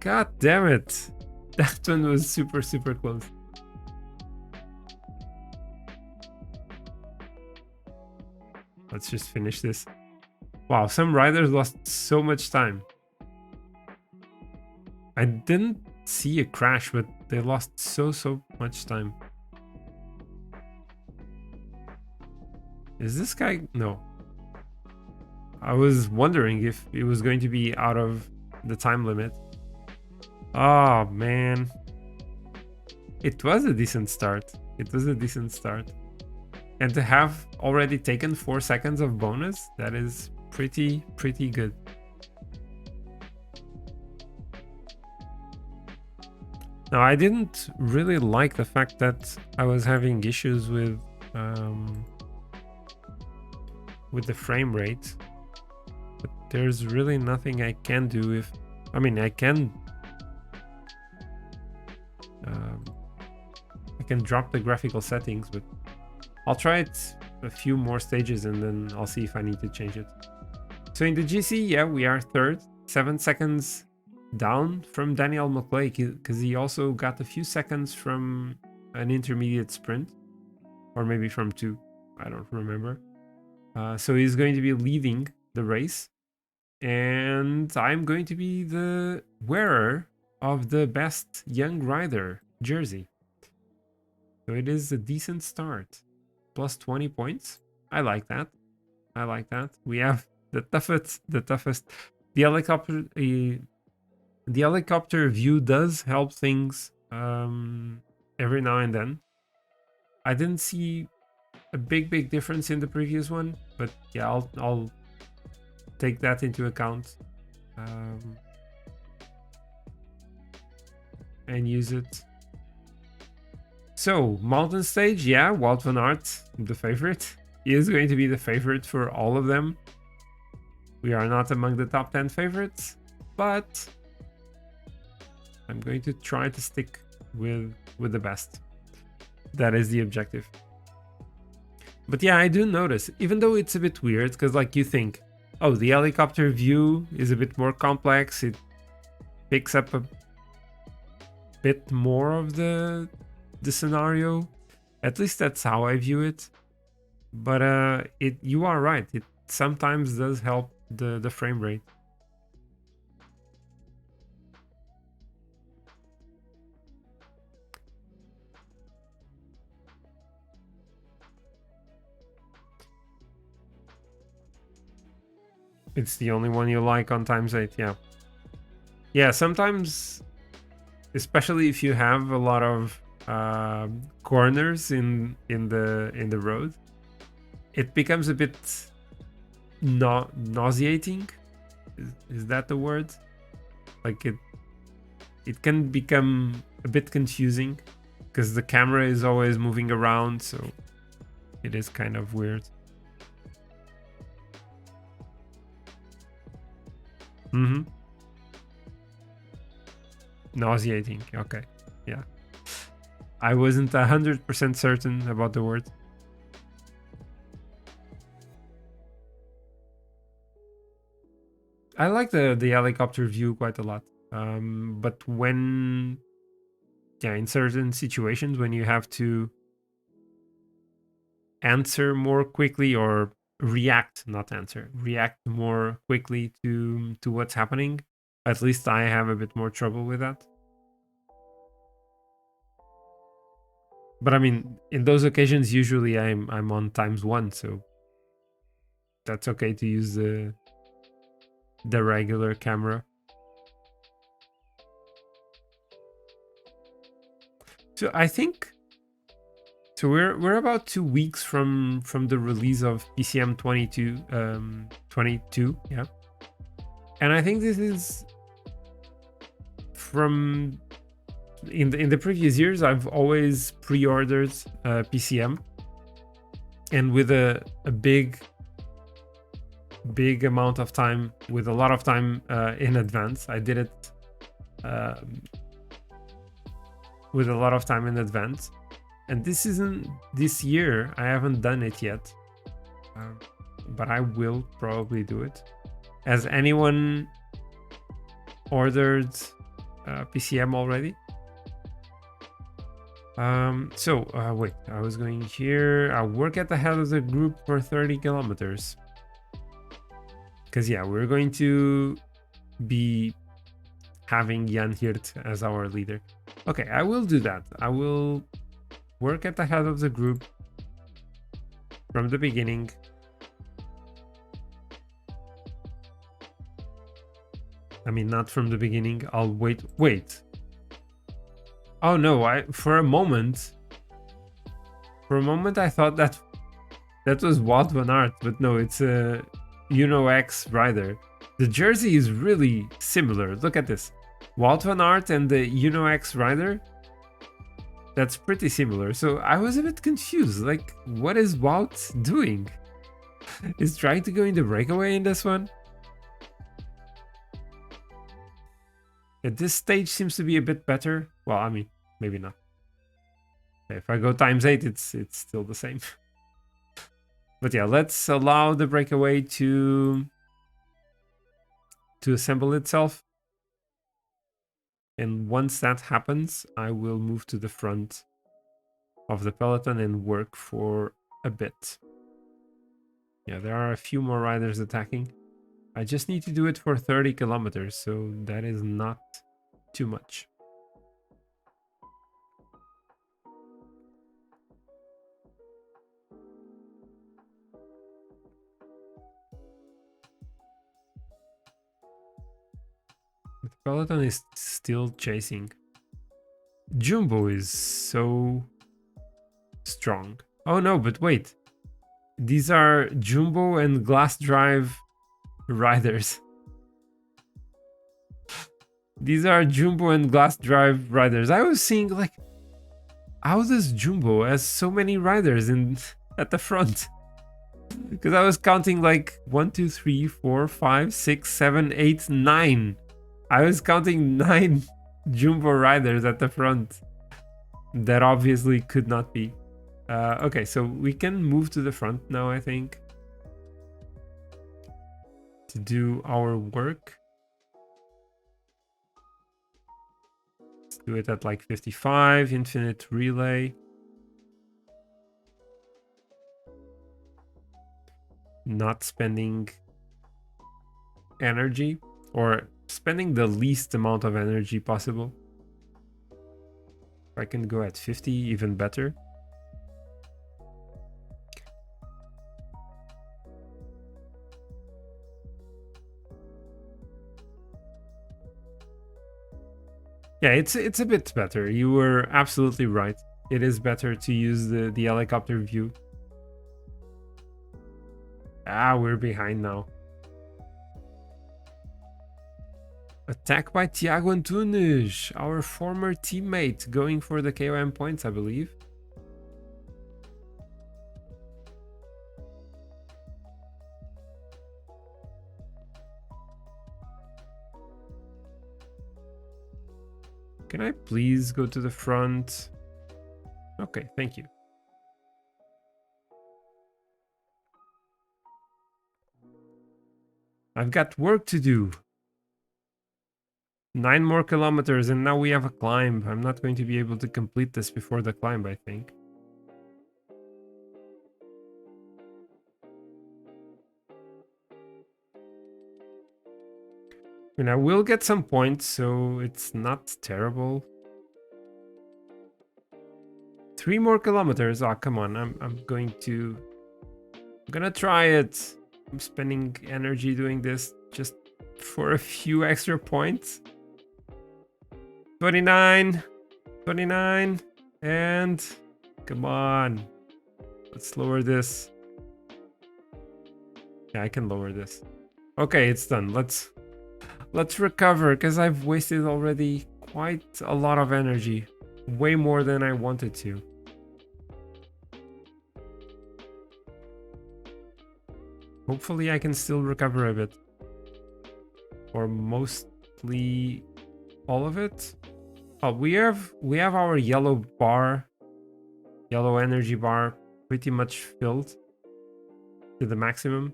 God damn it. That one was super, super close. Let's just finish this. Wow, some riders lost so much time. I didn't see a crash, but they lost so much time. Is this guy? No. I was wondering if it was going to be out of the time limit. Oh, man. It was a decent start. It was a decent start. And to have already taken 4 seconds of bonus, that is pretty good. Now, I didn't really like the fact that I was having issues with the frame rate. But there's really nothing I can do if... I mean, I can drop the graphical settings, but I'll try it a few more stages and then I'll see if I need to change it. So in the GC, yeah, we are third, 7 seconds down from Daniel McClay, because he also got a few seconds from an intermediate sprint, or maybe from 2, I don't remember. So he's going to be leading the race, and I'm going to be the wearer of the best young rider jersey. So it is a decent start. Plus 20 points. I like that. I like that. We have the toughest. The helicopter view does help things every now and then. I didn't see a big difference in the previous one, but yeah, I'll take that into account and use it. So mountain stage, yeah, Wout van Aert, the favorite. He is going to be the favorite for all of them. We are not among the top 10 favorites, but I'm going to try to stick with the best. That is the objective. But yeah, I do notice, even though it's a bit weird, because like you think, oh, the helicopter view is a bit more complex. It picks up a bit more of the scenario. At least that's how I view it. But you are right. It sometimes does help the frame rate. It's the only one you like on Times8, yeah. Yeah, sometimes, especially if you have a lot of corners in the road, it becomes a bit nauseating. Is that the word? Like it can become a bit confusing because the camera is always moving around, so it is kind of weird. Nauseating. Okay. Yeah. I wasn't 100% certain about the word. I like the helicopter view quite a lot. But when, yeah, in certain situations when you have to answer more quickly or react, not answer, react more quickly to what's happening, at least I have a bit more trouble with that. But I mean, in those occasions, usually I'm on ×1, so that's okay to use the regular camera. So I think, so we're about 2 weeks from the release of PCM 22, yeah. And I think this is from in the previous years, I've always pre-ordered PCM, and with a big amount of time, with a lot of time in advance. I did it with a lot of time in advance, and this year I haven't done it yet, but I will probably do it. Has anyone ordered PCM already? Wait, I was going here. I'll work at the head of the group for 30 kilometers. Because yeah, we're going to be having Jan Hirt as our leader. Okay, I will do that. I will work at the head of the group from the beginning. I mean, not from the beginning. I'll wait. Oh no, for a moment I thought that was Wout van Aert, but no, it's a X rider. The jersey is really similar. Look at this. Wout van Aert and the X rider. That's pretty similar. So I was a bit confused. Like, what is Wout doing? Is trying to go in the breakaway in this one? Yeah, this stage seems to be a bit better. Well, I mean, maybe not. If I go ×8, it's still the same. But yeah, let's allow the breakaway to assemble itself. And once that happens, I will move to the front of the peloton and work for a bit. Yeah, there are a few more riders attacking. I just need to do it for 30 kilometers, so that is not too much. The peloton is still chasing. Jumbo is so strong. Oh no, but wait. These are Jumbo and Glass Drive riders. These are Jumbo and Glass Drive riders. I was seeing like, how does Jumbo has so many riders in at the front? Because I was counting like 1, 2, 3, 4, 5, 6, 7, 8, 9. I was counting 9 Jumbo riders at the front. That obviously could not be. Okay, so we can move to the front now, I think, to do our work. Let's do it at like 55, infinite relay. Not spending energy, or spending the least amount of energy possible. If I can go at 50, even better. Yeah, it's a bit better. You were absolutely right. It is better to use the helicopter view. Ah, we're behind now. Attack by Tiago Antunes, our former teammate, going for the KOM points, I believe. Can I please go to the front? Okay, thank you. I've got work to do. 9 more kilometers and now we have a climb. I'm not going to be able to complete this before the climb, I think. I mean, I will get some points, so it's not terrible. 3 more kilometers. Oh, come on. I'm gonna try it. I'm spending energy doing this just for a few extra points. 29, 29, and come on. Let's lower this. Yeah, I can lower this. Okay, it's done. Let's recover, because I've wasted already quite a lot of energy. Way more than I wanted to. Hopefully I can still recover a bit. Or mostly all of it. Oh, we have our yellow bar, yellow energy bar pretty much filled to the maximum.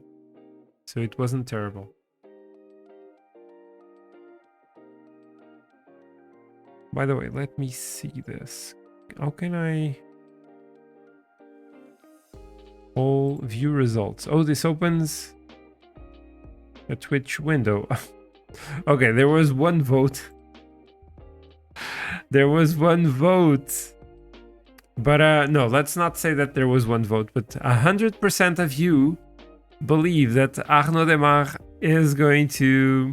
So it wasn't terrible. By the way, let me see this. How can I... all view results. Oh, this opens a Twitch window. Okay, there was one vote. There was one vote. But no, let's not say that there was one vote, but 100% of you believe that Arnaud Demar is going to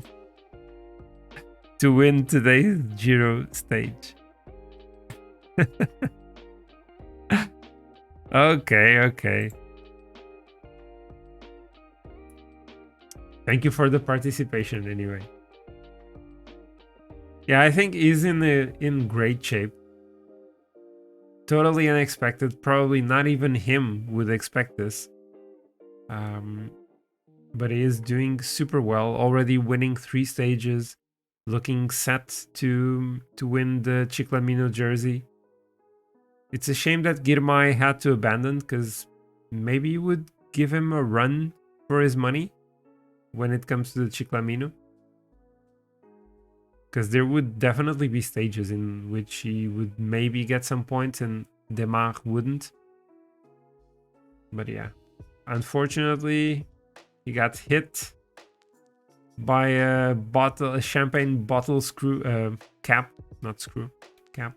win today's Giro stage. Okay. Thank you for the participation anyway. Yeah, I think he's in great shape. Totally unexpected. Probably not even him would expect this. But he is doing super well. Already winning 3 stages. Looking set to win the Ciclamino jersey. It's a shame that Girmay had to abandon, because maybe you would give him a run for his money when it comes to the Ciclamino. Because there would definitely be stages in which he would maybe get some points and Demar wouldn't. But yeah, unfortunately, he got hit by a champagne bottle screw cap, not screw, cap.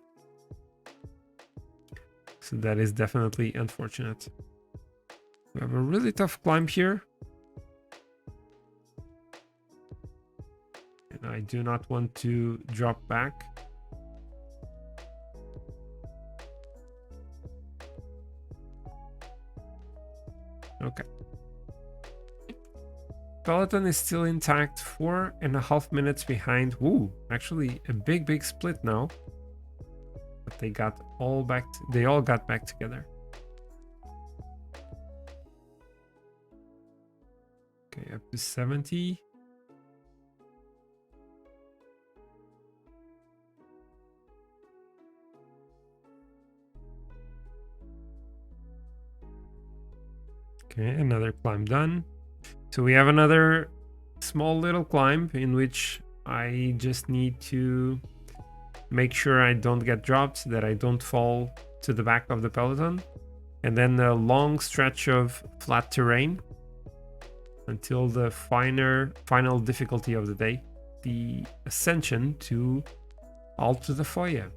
So that is definitely unfortunate. We have a really tough climb here. And I do not want to drop back. Okay. Peloton is still intact, 4.5 minutes behind. Ooh, actually a big split now. But they got all back. They all got back together. Okay, up to 70. Okay, another climb done. So we have another small little climb in which I just need to make sure I don't get dropped, that I don't fall to the back of the peloton. And then a long stretch of flat terrain until the final difficulty of the day, the ascension to Alto de Foia.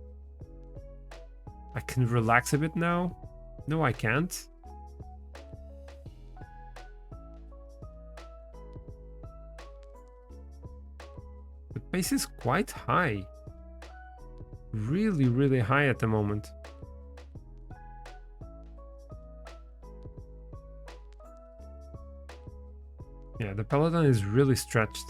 I can relax a bit now. No, I can't. The pace is quite high. Really high at the moment. Yeah, the peloton is really stretched.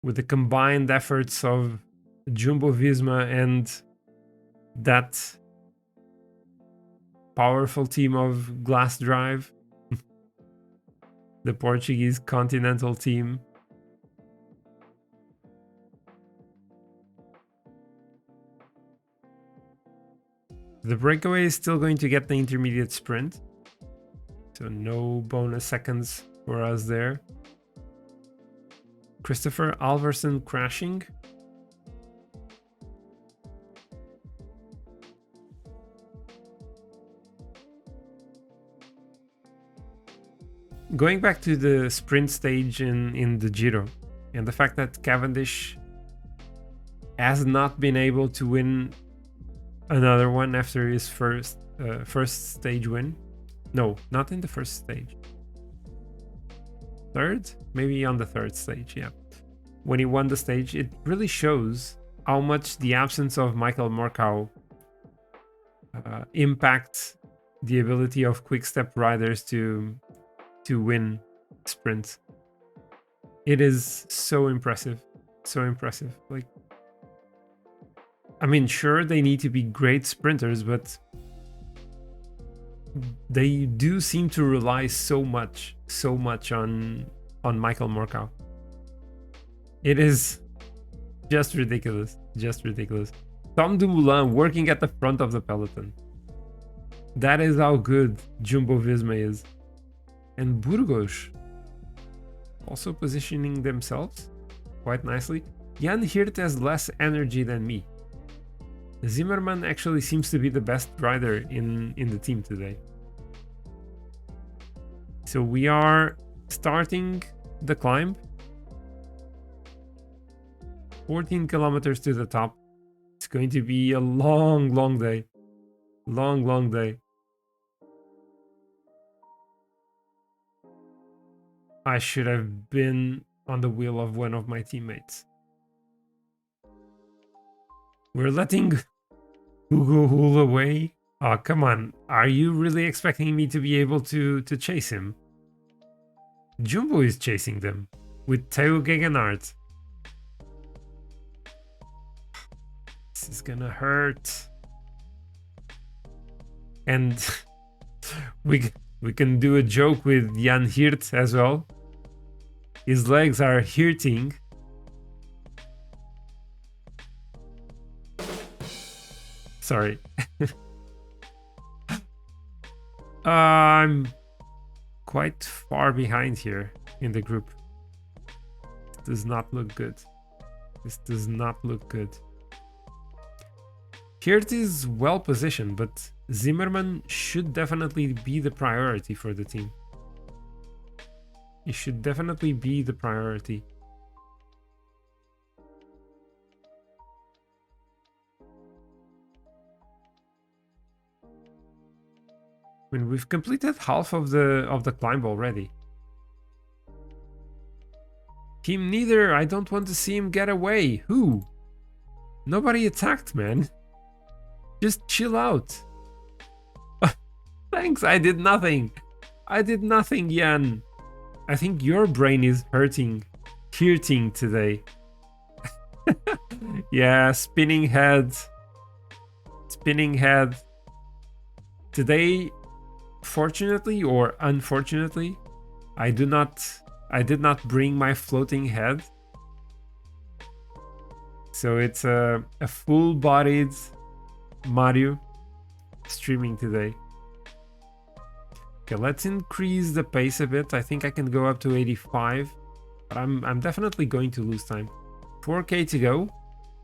With the combined efforts of Jumbo-Visma and that powerful team of Glass Drive, the Portuguese continental team. The breakaway is still going to get the intermediate sprint, so no bonus seconds for us there. Christopher Alverson crashing. Going back to the sprint stage in the Giro, and the fact that Cavendish has not been able to win another one after his first stage win. No, not in the first stage. Third? Maybe on the third stage, yeah. When he won the stage, it really shows how much the absence of Michael Morkau impacts the ability of quick-step riders to win sprints. It is so impressive. So impressive. Like, I mean, sure, they need to be great sprinters, but they do seem to rely so much on Michael Morkau. It is just ridiculous. Just ridiculous. Tom Dumoulin working at the front of the peloton. That is how good Jumbo-Visma is. And Burgos also positioning themselves quite nicely. Jan Hirt has less energy than me. Zimmerman actually seems to be the best rider in the team today. So we are starting the climb. 14 kilometers to the top. It's going to be a long day. Long day. I should have been on the wheel of one of my teammates. We're letting Hugo Hull away. Oh, come on. Are you really expecting me to be able to chase him? Jumbo is chasing them with Theo Gegenhardt. This is gonna hurt. And we can do a joke with Jan Hirt as well. His legs are hurting. Sorry. I'm quite far behind here in the group. This does not look good. This does not look good. Hirt is well positioned, but Zimmerman should definitely be the priority for the team. He should definitely be the priority. I mean, we've completed half of the climb already. Him neither. I don't want to see him get away. Who? Nobody attacked, man. Just chill out. Thanks, I did nothing. I did nothing, Jan. I think your brain is hurting today. Yeah, spinning head. Spinning head. Today, fortunately or unfortunately, I did not bring my floating head. So it's a full-bodied Mario streaming today. Okay, let's increase the pace a bit. I think I can go up to 85, but I'm definitely going to lose time. 4K to go.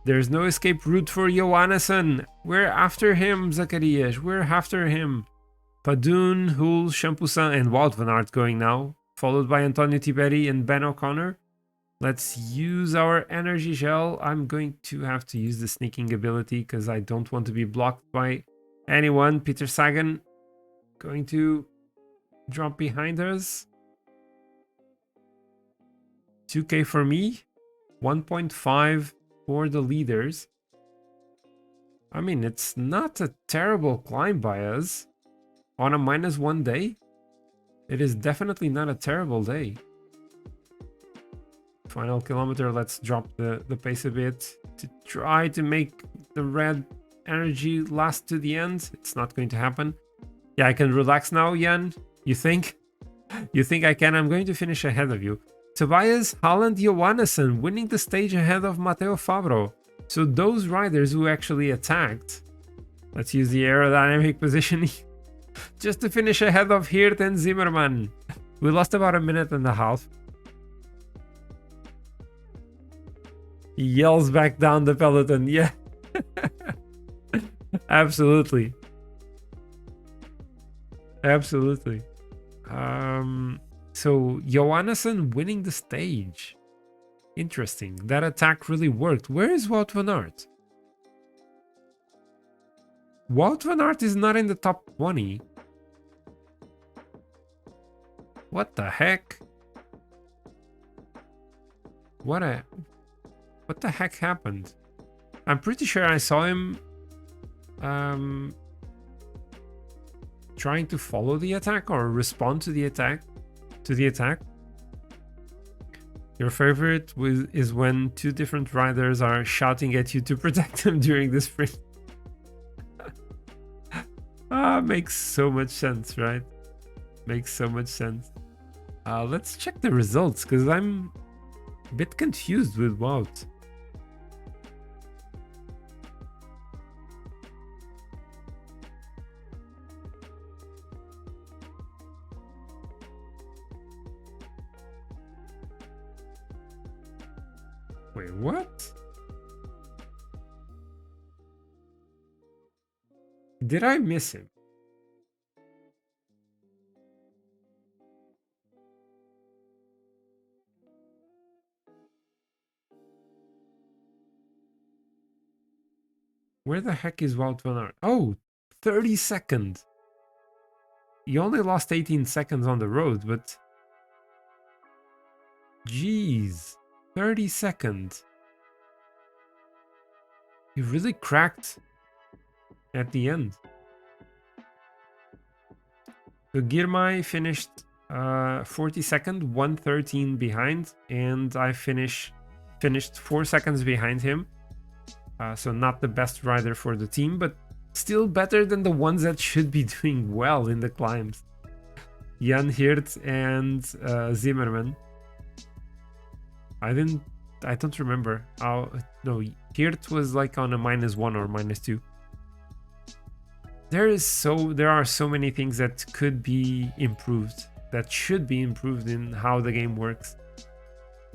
There's no escape route for Johannesson. We're after him, Zacharias. We're after him. Padun, Hull, Champoussin, and Wout van Aert going now, followed by Antonio Tiberi and Ben O'Connor. Let's use our energy gel. I'm going to have to use the sneaking ability because I don't want to be blocked by anyone. Peter Sagan going to drop behind us. 2K for me. 1.5 for the leaders. I mean, it's not a terrible climb by us. On a -1 day, it is definitely not a terrible day. Final kilometer, let's drop the pace a bit to try to make the red energy last to the end. It's not going to happen. Yeah, I can relax now, Jan. You think? You think I can? I'm going to finish ahead of you. Tobias Holland Johannesson winning the stage ahead of Matteo Fabro. So those riders who actually attacked. Let's use the aerodynamic positioning just to finish ahead of Hirt and Zimmerman. We lost about a minute and a half. He yells back down the peloton. Yeah. Absolutely. Absolutely. So Johannesson winning the stage. Interesting. That attack really worked. Where is Wout van Aert? Wout van Aert is not in the top 20. What the heck? What the heck happened? I'm pretty sure I saw him trying to follow the attack or respond to the attack. Your favorite is when two different riders are shouting at you to protect them during the sprint. Makes so much sense, right? Makes so much sense. Let's check the results because I'm a bit confused with Wout. Wait, what? Did I miss him? Where the heck is Wout van Aert? Oh, 32nd. He only lost 18 seconds on the road, but... Jeez. 32nd. He really cracked at the end. So Girmay finished 42nd, 113 behind, and I finished 4 seconds behind him. So not the best rider for the team, but still better than the ones that should be doing well in the climbs. Jan Hirt and Zimmerman. I don't remember. No, Hirt was like on a -1 or -2. There are so many things that could be improved, that should be improved in how the game works.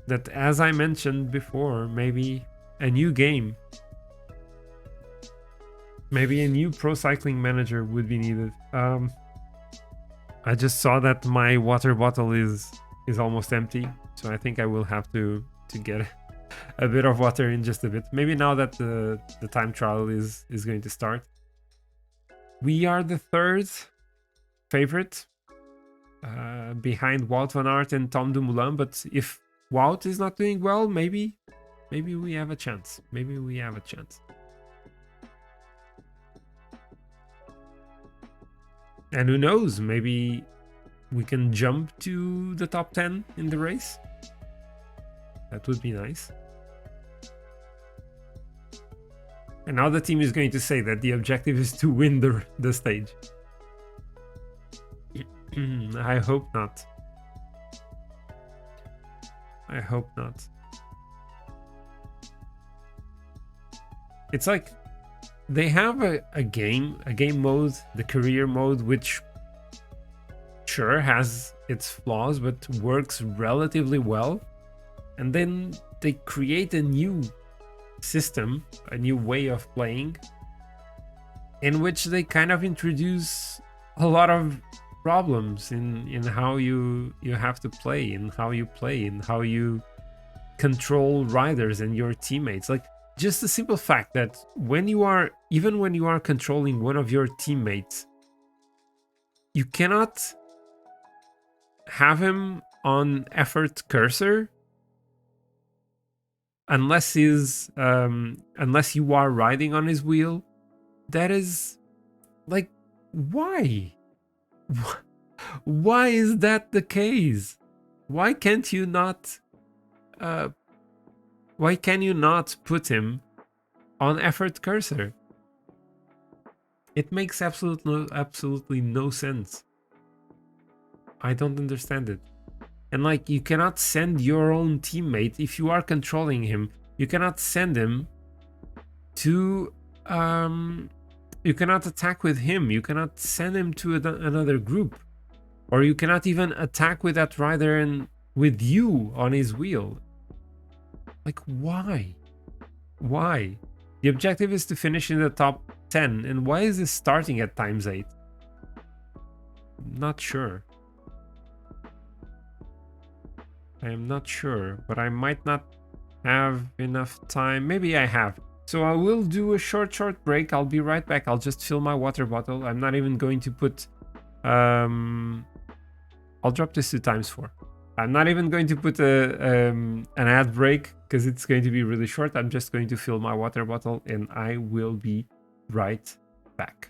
That, as I mentioned before, maybe a new game, maybe a new Pro Cycling Manager would be needed. I just saw that my water bottle is almost empty, so I think I will have to get a bit of water in just a bit. Maybe now that the time trial is going to start. We are the third favorite behind Wout van Aert and Tom Dumoulin, but if Wout is not doing well, maybe we have a chance. Maybe we have a chance. And who knows, maybe we can jump to the top 10 in the race. That would be nice. And now the team is going to say that the objective is to win the stage. I hope not. I hope not. It's like they have a game mode, the career mode, which sure has its flaws but works relatively well. And then they create a new system, a new way of playing, in which they kind of introduce a lot of problems in how you have to play, and how you play, and how you control riders and your teammates. Like, just the simple fact that when you are controlling one of your teammates, you cannot have him on effort cursor unless unless you are riding on his wheel. That is like, why? Why is that the case? Why can't you not put him on effort cursor? It makes absolutely no sense. I don't understand it. And like, you cannot send your own teammate, if you are controlling him, you cannot send him to you cannot attack with him, you cannot send him to another group, or you cannot even attack with that rider and with you on his wheel. Like, why? The objective is to finish in the top 10, and why is this starting at ×8? Not sure. I am not sure, but I might not have enough time. Maybe I have. So I will do a short break. I'll be right back. I'll just fill my water bottle. I'm not even going to put... I'll drop this to ×4. I'm not even going to put an ad break because it's going to be really short. I'm just going to fill my water bottle and I will be right back.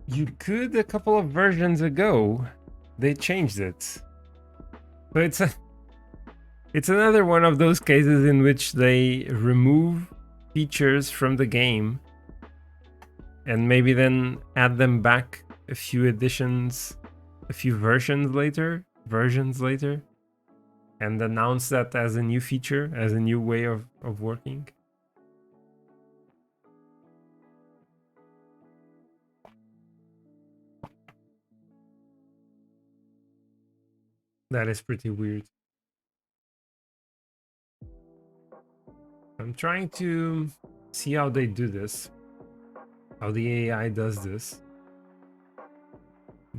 You could, a couple of versions ago, they changed it. But it's another one of those cases in which they remove features from the game and maybe then add them back a few versions later, and announce that as a new feature, as a new way of working. That is pretty weird. I'm trying to see how they do this, how the AI does this.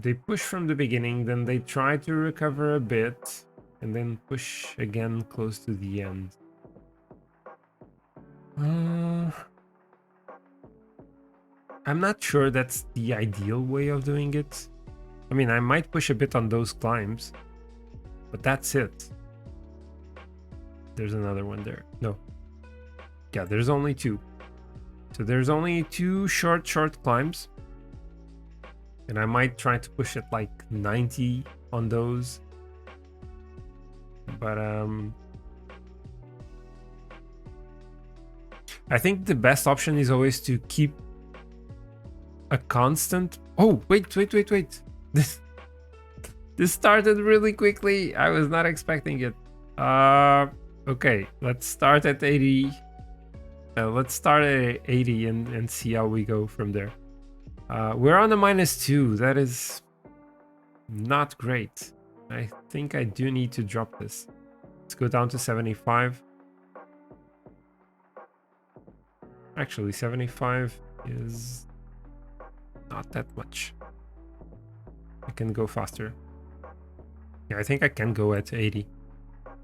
They push from the beginning, then they try to recover a bit, and then push again close to the end. I'm not sure that's the ideal way of doing it. I mean, I might push a bit on those climbs, but that's it. There's another one there. No. Yeah, there's only two. So there's only two short climbs. And I might try to push it like 90 on those. But I think the best option is always to keep a constant... Oh, wait. This started really quickly. I was not expecting it. Okay, let's start at 80. Let's start at 80 and see how we go from there. We're on a -2. That is not great. I think I do need to drop this. Let's go down to 75. Actually, 75 is not that much. I can go faster. Yeah, I think I can go at 80.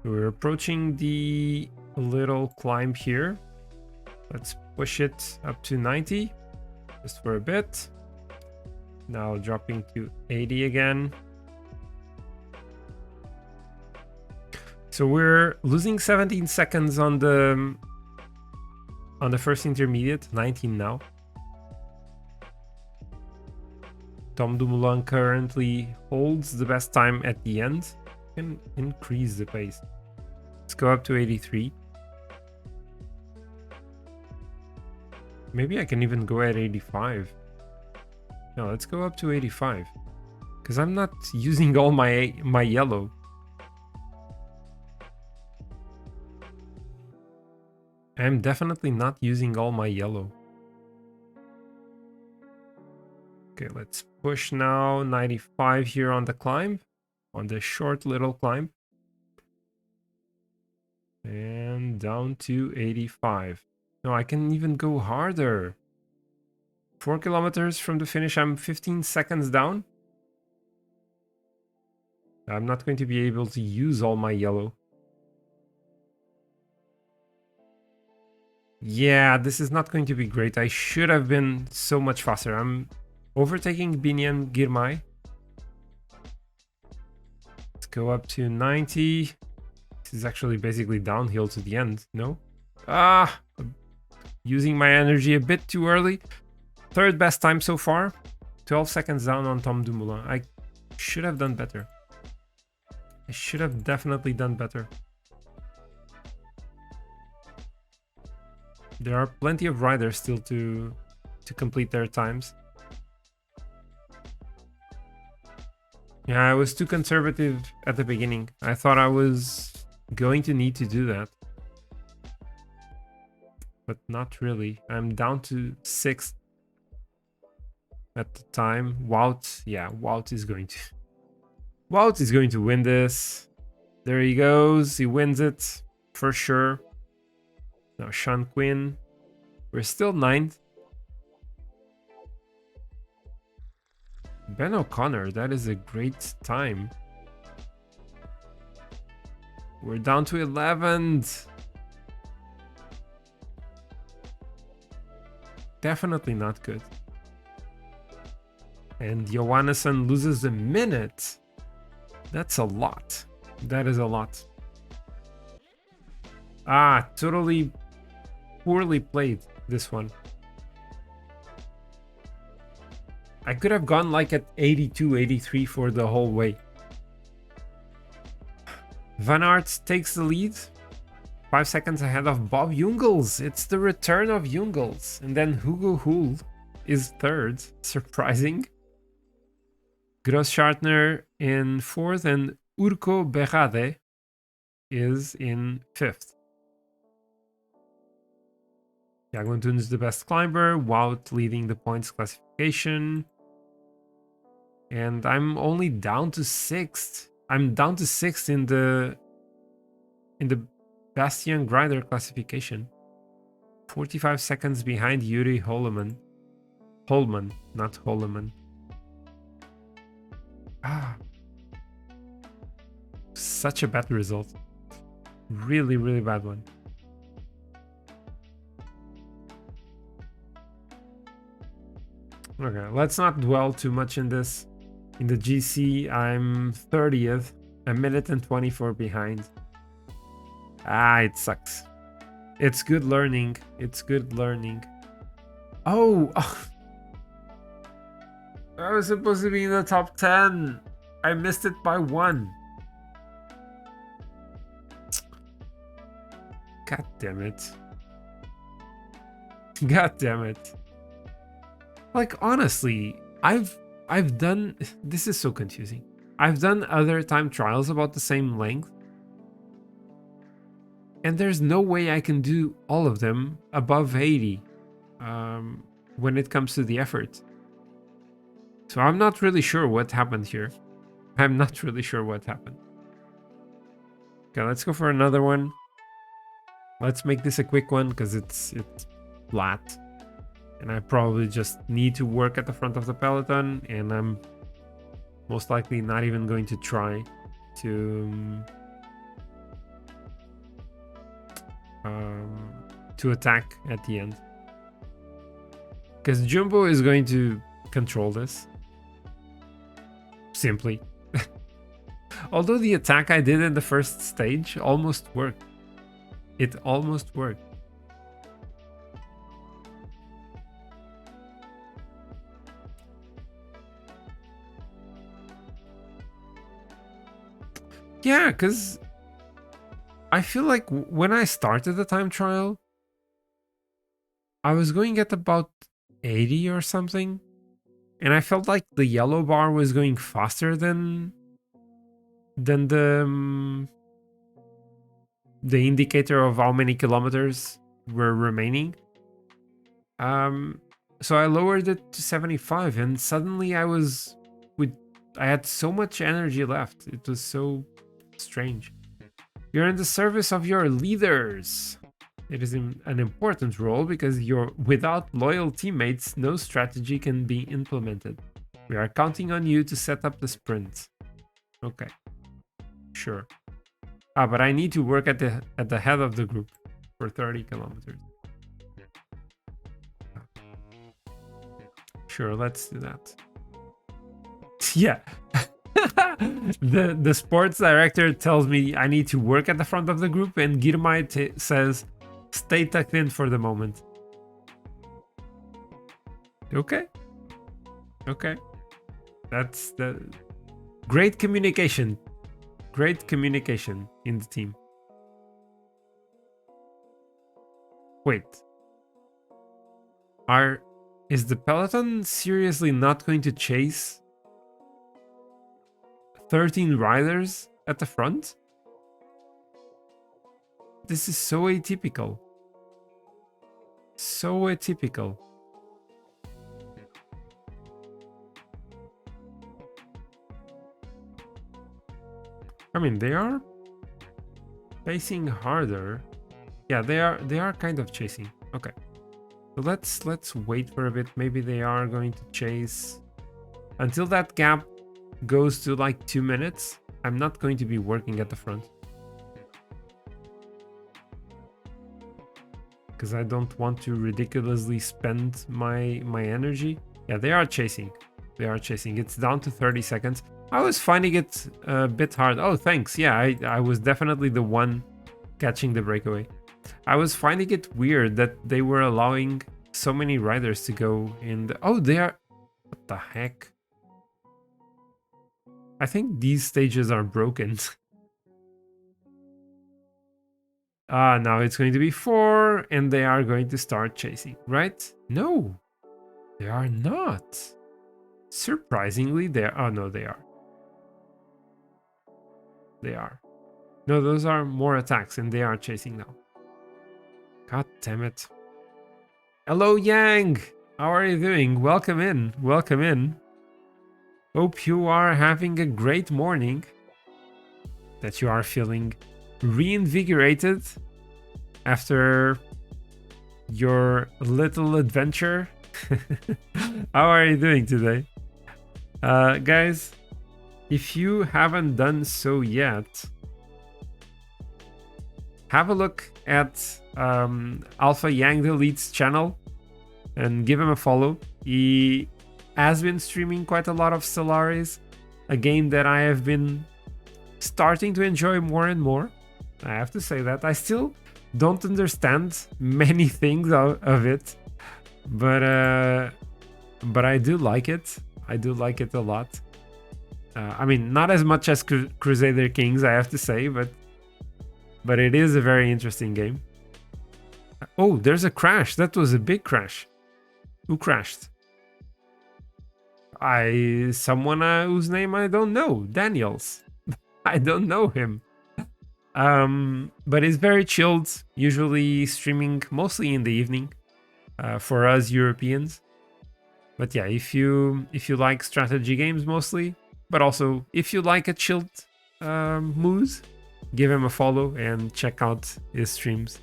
We're approaching the little climb here. Let's push it up to 90 just for a bit. Now dropping to 80 again. So we're losing 17 seconds on the first intermediate, 19 now. Tom Dumoulin currently holds the best time at the end. Can increase the pace. Let's go up to 83. Maybe I can even go at 85. No, let's go up to 85. Because I'm not using all my yellow. I'm definitely not using all my yellow. Okay, let's push now. 95 here on the climb. On the short little climb. And down to 85. No, I can even go harder. 4 kilometers from the finish, I'm 15 seconds down. I'm not going to be able to use all my yellow. Yeah, this is not going to be great. I should have been so much faster. I'm overtaking Biniam Girmay. Let's go up to 90. This is actually basically downhill to the end, no? Ah! Using my energy a bit too early. Third best time so far. 12 seconds down on Tom Dumoulin. I should have done better. I should have definitely done better. There are plenty of riders still to complete their times. Yeah, I was too conservative at the beginning. I thought I was going to need to do that. But not really. I'm down to 6th at the time. Wout, yeah, Wout is going to win this. There he goes. He wins it for sure. Now Sean Quinn. We're still 9th. Ben O'Connor, that is a great time. We're down to 11th. Definitely not good. And Johannesson loses a minute. That's a lot. That is a lot. Ah, totally poorly played, this one. I could have gone like at 82, 83 for the whole way. Van Aert takes the lead. 5 seconds ahead of Bob Jungels. It's the return of Jungels. And then Hugo Hull is 3rd. Surprising. Grosschartner in 4th and Urko Berrade is in 5th. Jaguntun is the best climber, Wout leading the points classification. And I'm only down to 6th. I'm down to 6th in the Bastian Grider classification. 45 seconds behind Yuri Holman. Holman, not Holman. Ah. Such a bad result. Really, really bad one. Okay, let's not dwell too much in this. In the GC, I'm 30th, a minute and 24 behind. Ah, it sucks. It's good learning. It's good learning. Oh! I was supposed to be in the top 10. I missed it by 1. God damn it. God damn it. Like, honestly, I've done... This is so confusing. I've done other time trials about the same length, and there's no way I can do all of them above 80 when it comes to the effort. So I'm not really sure what happened here. I'm not really sure what happened. Okay, let's go for another one. Let's make this a quick one because it's flat. And I probably just need to work at the front of the peloton, and I'm most likely not even going to try to attack at the end. Because Jumbo is going to control this. Simply. Although the attack I did in the first stage almost worked. It almost worked. Yeah, because I feel like when I started the time trial, I was going at about 80 or something. And I felt like the yellow bar was going faster than the indicator of how many kilometers were remaining. So I lowered it to 75, and suddenly I had so much energy left. It was so strange. You're in the service of your leaders. It is an important role because without loyal teammates, no strategy can be implemented. We are counting on you to set up the sprint. Okay. Sure. But I need to work at the head of the group for 30 kilometers. Sure, let's do that. Yeah. The sports director tells me I need to work at the front of the group, and Girmay says, stay tucked in for the moment. Okay. Okay. That's the great communication. Great communication in the team. Wait. Is the peloton seriously not going to chase 13 riders at the front? This is so atypical. So atypical. I mean, they are pacing harder. Yeah, they are kind of chasing. Okay. So let's wait for a bit. Maybe they are going to chase until that gap goes to like 2 minutes. I'm not going to be working at the front because I don't want to ridiculously spend my energy. Yeah, they are chasing. They are chasing. It's down to 30 seconds. I was finding it a bit hard. Oh, thanks. Yeah, I was definitely the one catching the breakaway. I was finding it weird that they were allowing so many riders to go in the... Oh, they are... What the heck? I think these stages are broken. Now it's going to be 4, and they are going to start chasing, right? No, they are not. Surprisingly, they are... Oh, no, they are. They are. No, those are more attacks, and they are chasing now. God damn it. Hello, Yang! How are you doing? Welcome in. Welcome in. Hope you are having a great morning. That you are feeling reinvigorated after your little adventure. How are you doing today? Guys, if you haven't done so yet, have a look at Alpha Yang the Lead's channel and give him a follow. He has been streaming quite a lot of Stellaris, a game that I have been starting to enjoy more and more. I have to say that. I still don't understand many things of it, but I do like it. I do like it a lot. I mean, not as much as Crusader Kings, I have to say, but it is a very interesting game. Oh, there's a crash. That was a big crash. Who crashed? Someone whose name I don't know, Daniels. I don't know him. But it's very chilled, usually streaming mostly in the evening for us Europeans. But yeah, if you like strategy games mostly, but also if you like a chilled mood, give him a follow and check out his streams.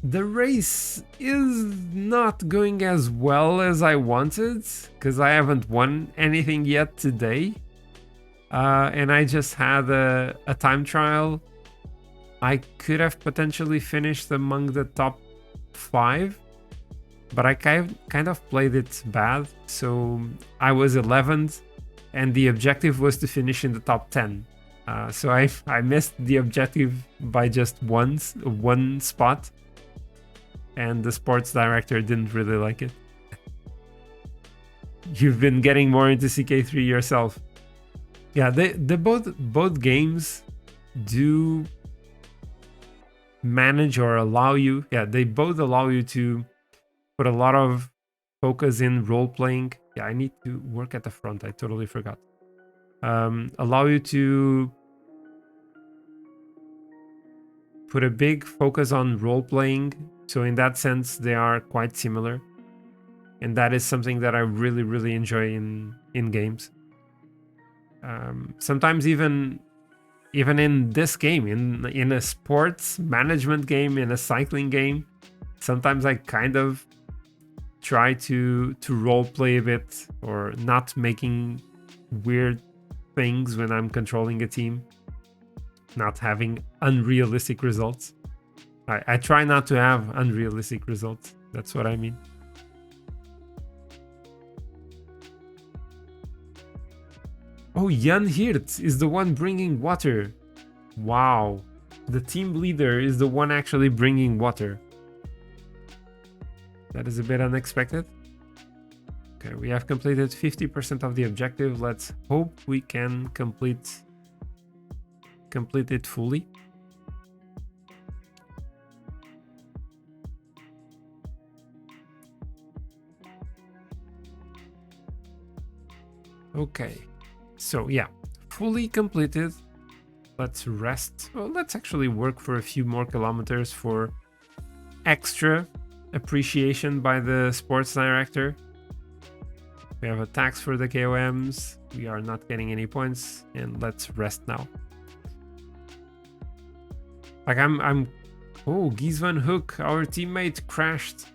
The race is not going as well as I wanted because I haven't won anything yet today. And I just had a time trial. I could have potentially finished among the top 5, but I kind of played it bad. So I was 11th, and the objective was to finish in the top 10. So I missed the objective by just one spot, and the sports director didn't really like it. You've been getting more into CK3 yourself. Yeah, they both games do manage or allow you. Yeah, they both allow you to put a lot of focus in role playing. Yeah, I need to work at the front. I totally forgot. Allow you to put a big focus on role playing. So in that sense, they are quite similar, and that is something that I really, really enjoy in games. Sometimes even in this game, in a sports management game, in a cycling game, sometimes I kind of try to role play a bit, or not making weird things when I'm controlling a team, not having unrealistic results. I try not to have unrealistic results. That's what I mean. Oh, Jan Hirt is the one bringing water. Wow. The team leader is the one actually bringing water. That is a bit unexpected. Okay, we have completed 50% of the objective. Let's hope we can complete it fully. Okay. So yeah, fully completed. Let's rest. Well, let's actually work for a few more kilometers for extra appreciation by the sports director. We have a tax for the KOMs. We are not getting any points, and let's rest now. Like oh, Gies van Hook, our teammate, crashed.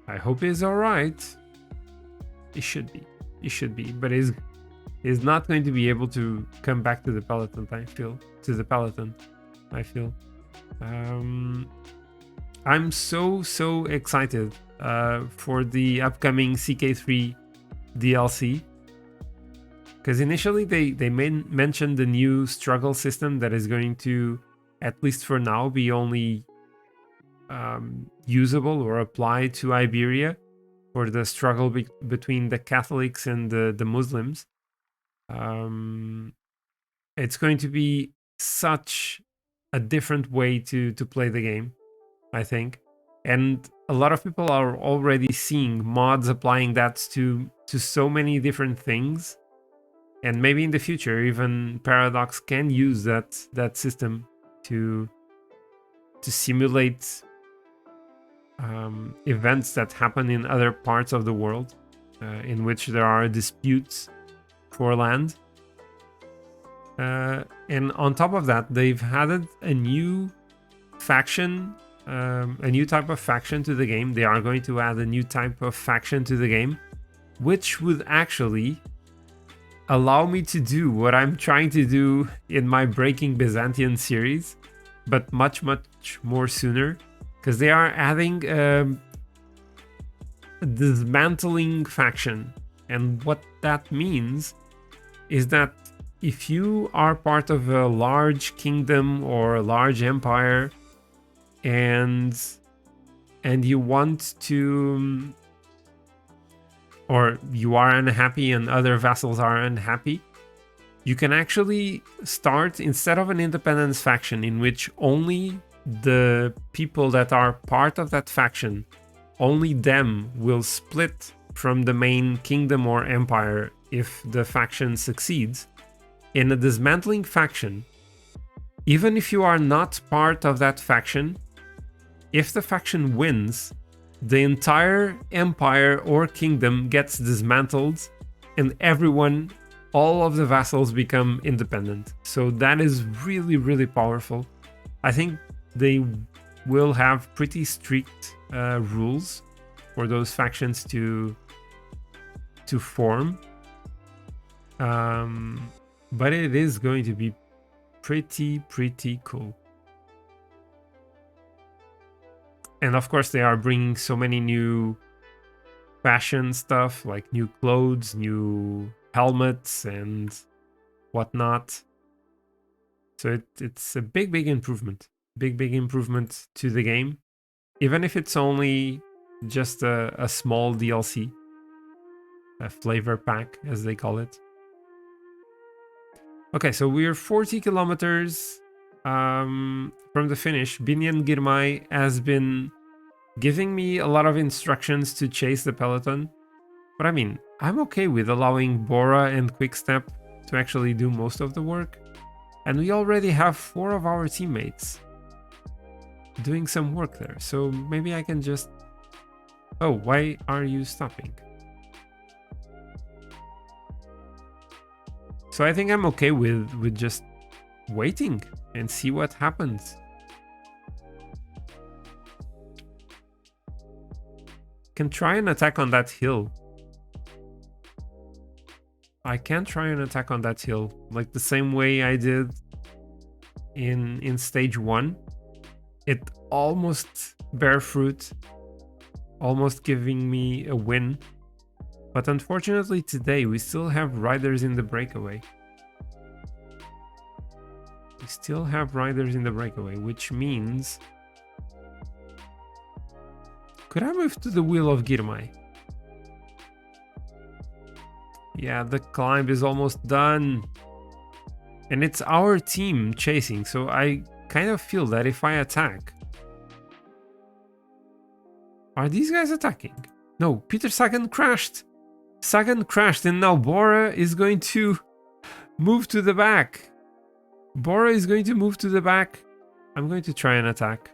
I hope he's all right. He should be, but he's not going to be able to come back to the peloton. I feel. I'm so excited for the upcoming CK3 DLC, because initially they mentioned the new struggle system that is going to, at least for now, be only usable or apply to Iberia, for the struggle between the Catholics and the Muslims. It's going to be such a different way to play the game, I think. And a lot of people are already seeing mods applying that to so many different things. And maybe in the future, even Paradox can use that system to simulate events that happen in other parts of the world, in which there are disputes for land. And on top of that, they've added a new faction, a new type of faction to the game. They are going to add a new type of faction to the game, which would actually allow me to do what I'm trying to do in my Breaking Byzantium series, but much more sooner, because they are adding a dismantling faction. And what that means is that if you are part of a large kingdom or a large empire, and you want to, or you are unhappy and other vassals are unhappy, you can actually start, instead of an independence faction in which only the people that are part of that faction, only them will split from the main kingdom or empire if the faction succeeds. In a dismantling faction, even if you are not part of that faction, if the faction wins, the entire empire or kingdom gets dismantled and everyone, all of the vassals become independent. So that is really, really powerful. I think they will have pretty strict rules for those factions to form. But it is going to be pretty cool. And of course they are bringing so many new fashion stuff, like new clothes, new helmets and whatnot. So it's a big improvement. Big improvement to the game. Even if it's only just a small DLC. A flavor pack, as they call it. Okay, so we're 40 kilometers from the finish. Binian Girmay has been giving me a lot of instructions to chase the peloton. But I mean, I'm okay with allowing Bora and Quickstep to actually do most of the work. And we already have 4 of our teammates doing some work there. So maybe I can just... Oh, why are you stopping? So I think I'm okay with just waiting and see what happens. Can try an attack on that hill. I can try an attack on that hill, like the same way I did in stage 1. It almost bare fruit, almost giving me a win. But unfortunately today we still have riders in the breakaway. We still have riders in the breakaway, which means... Could I move to the wheel of Girmay? Yeah, the climb is almost done. And it's our team chasing, so I kind of feel that if I attack... Are these guys attacking? No, Peter Sagan crashed. Sagan crashed and now Bora is going to move to the back. Bora is going to move to the back. I'm going to try an attack.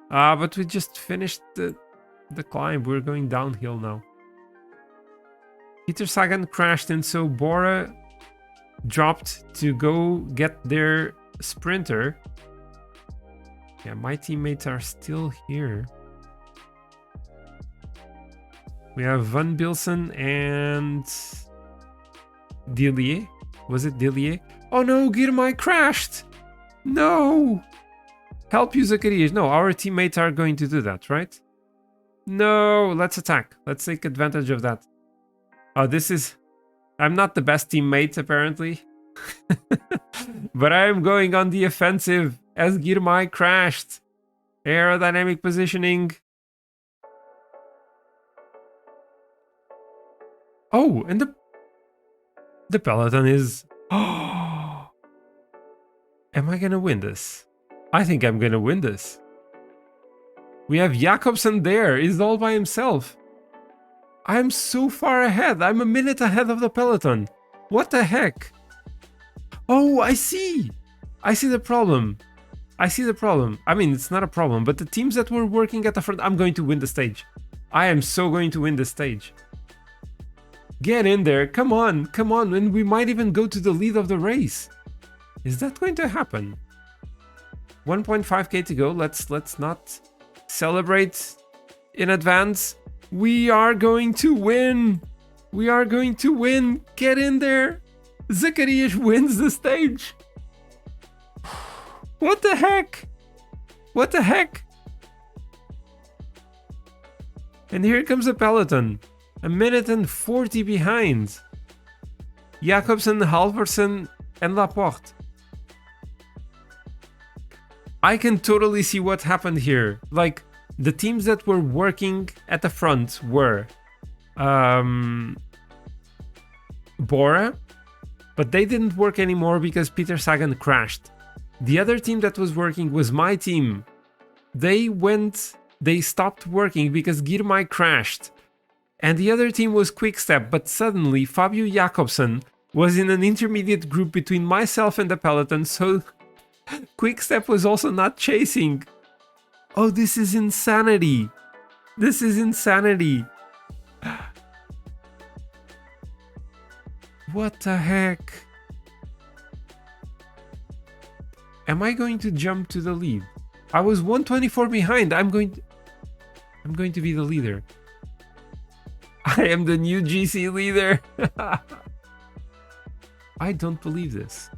But we just finished the climb. We're going downhill now. Peter Sagan crashed and so Bora dropped to go get their sprinter. Yeah, my teammates are still here. We have Van Bilsen and Dillier. Was it Dillier? Oh no, Girmay crashed! No! Help you, Zacharias. No, our teammates are going to do that, right? No, let's attack. Let's take advantage of that. Oh, this is... I'm not the best teammate, apparently. But I am going on the offensive as Girmay crashed. Aerodynamic positioning. Oh, and the peloton is... Oh, am I gonna win this? I think I'm gonna win this. We have Jakobsen there. He's all by himself. I'm so far ahead. I'm a minute ahead of the peloton. What the heck? Oh, I see. I see the problem. I see the problem. I mean, it's not a problem, but the teams that were working at the front... I'm going to win the stage. I am so going to win the stage. Get in there, come on, and we might even go to the lead of the race. Is that going to happen? 1.5k to go, let's not celebrate in advance. We are going to win! We are going to win! Get in there! Zacharias wins the stage! What the heck? What the heck? And here comes the peloton. A minute and 40 behind. Jakobsen, Halversen, and Laporte. I can totally see what happened here. Like, the teams that were working at the front were Bora, but they didn't work anymore because Peter Sagan crashed. The other team that was working was my team. They stopped working because Girmay crashed. And the other team was Quickstep, but suddenly Fabio Jakobsen was in an intermediate group between myself and the peloton, so Quickstep was also not chasing. Oh, this is insanity. This is insanity. What the heck? Am I going to jump to the lead? I was 124 behind. I'm going to be the leader. I am the new GC leader. I don't believe this.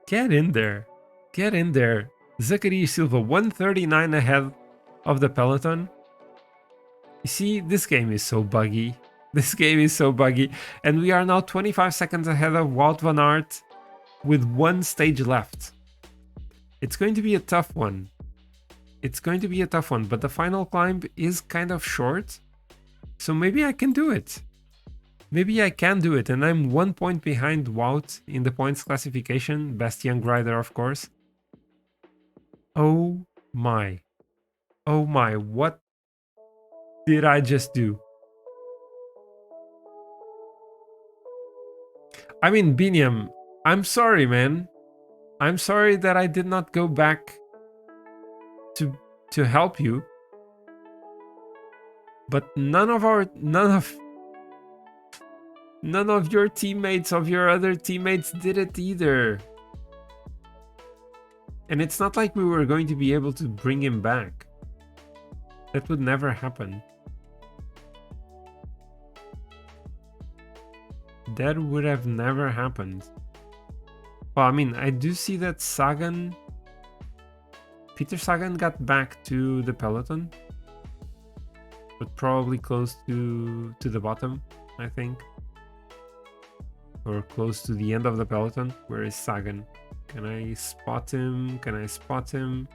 Get in there. Get in there. Zachary Silva, 139 ahead of the peloton. You see, this game is so buggy. This game is so buggy. And we are now 25 seconds ahead of Wout van Aert with one stage left. It's going to be a tough one. It's going to be a tough one, but the final climb is kind of short. So maybe I can do it. Maybe I can do it. And I'm 1 point behind Wout in the points classification. Best young rider, of course. Oh my. Oh my. What did I just do? I mean, Biniam, I'm sorry, man. I'm sorry that I did not go back to help you. But none of your teammates, of your other teammates, did it either. And it's not like we were going to be able to bring him back. That would never happen. That would have never happened. Well, I mean, I do see that Peter Sagan got back to the peloton, but probably close to the bottom, I think. Or close to the end of the peloton. Where is Sagan? Can I spot him? Can I spot him?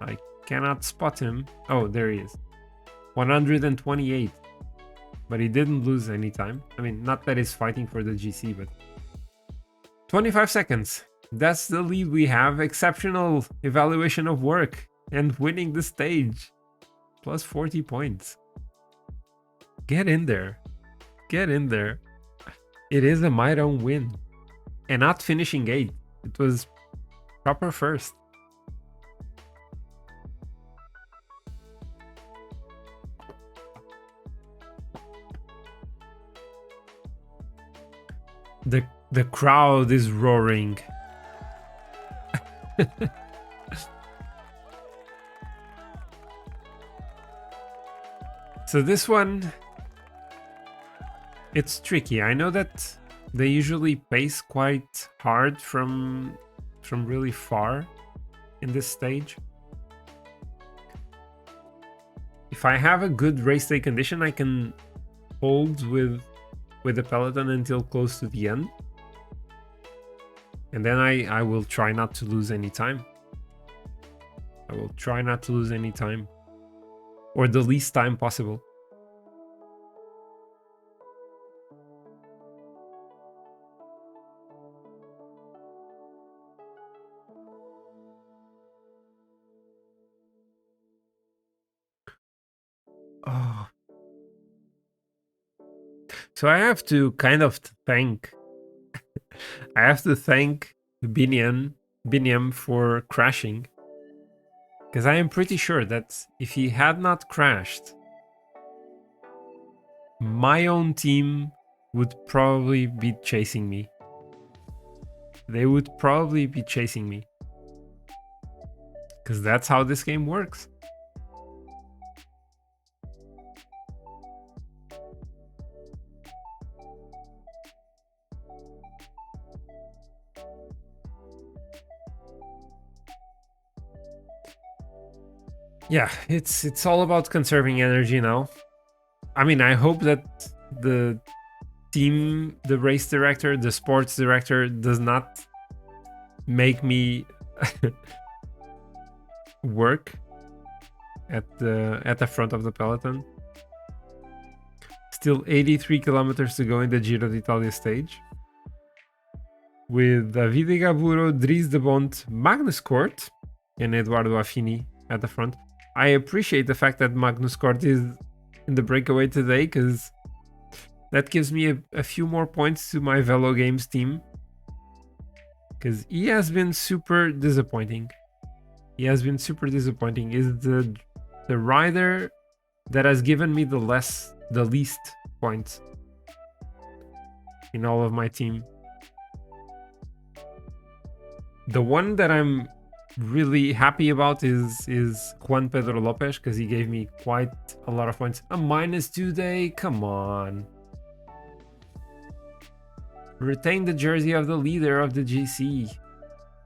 I cannot spot him. Oh, there he is. 128. But he didn't lose any time. I mean, not that he's fighting for the GC, but 25 seconds. That's the lead we have. Exceptional evaluation of work and winning the stage. Plus 40 points. Get in there. Get in there. It is a my own win. And not finishing 8th. It was proper first. The crowd is roaring. So this one, it's tricky. I know that they usually pace quite hard from really far in this stage. If I have a good race day condition, I can hold with the peloton until close to the end. And then I will try not to lose any time. I will try not to lose any time. Or the least time possible. Oh. So I have to kind of thank Biniam for crashing. Because I am pretty sure that if he had not crashed, my own team would probably be chasing me. They would probably be chasing me. Because that's how this game works. Yeah, it's all about conserving energy now. I mean, I hope that the team, the race director, the sports director does not make me work at the front of the peloton. Still 83 kilometers to go in the Giro d'Italia stage. With Davide Gaburo, Dries de Bont, Magnus Kort, and Eduardo Affini at the front. I appreciate the fact that Magnus Kort is in the breakaway today, because that gives me a few more points to my Velo Games team. Because he has been super disappointing. He has been super disappointing. Is the rider that has given me the least points in all of my team. The one that I'm really happy about is Juan Pedro Lopes, because he gave me quite a lot of points. A -2 day, come on. Retain the jersey of the leader of the GC.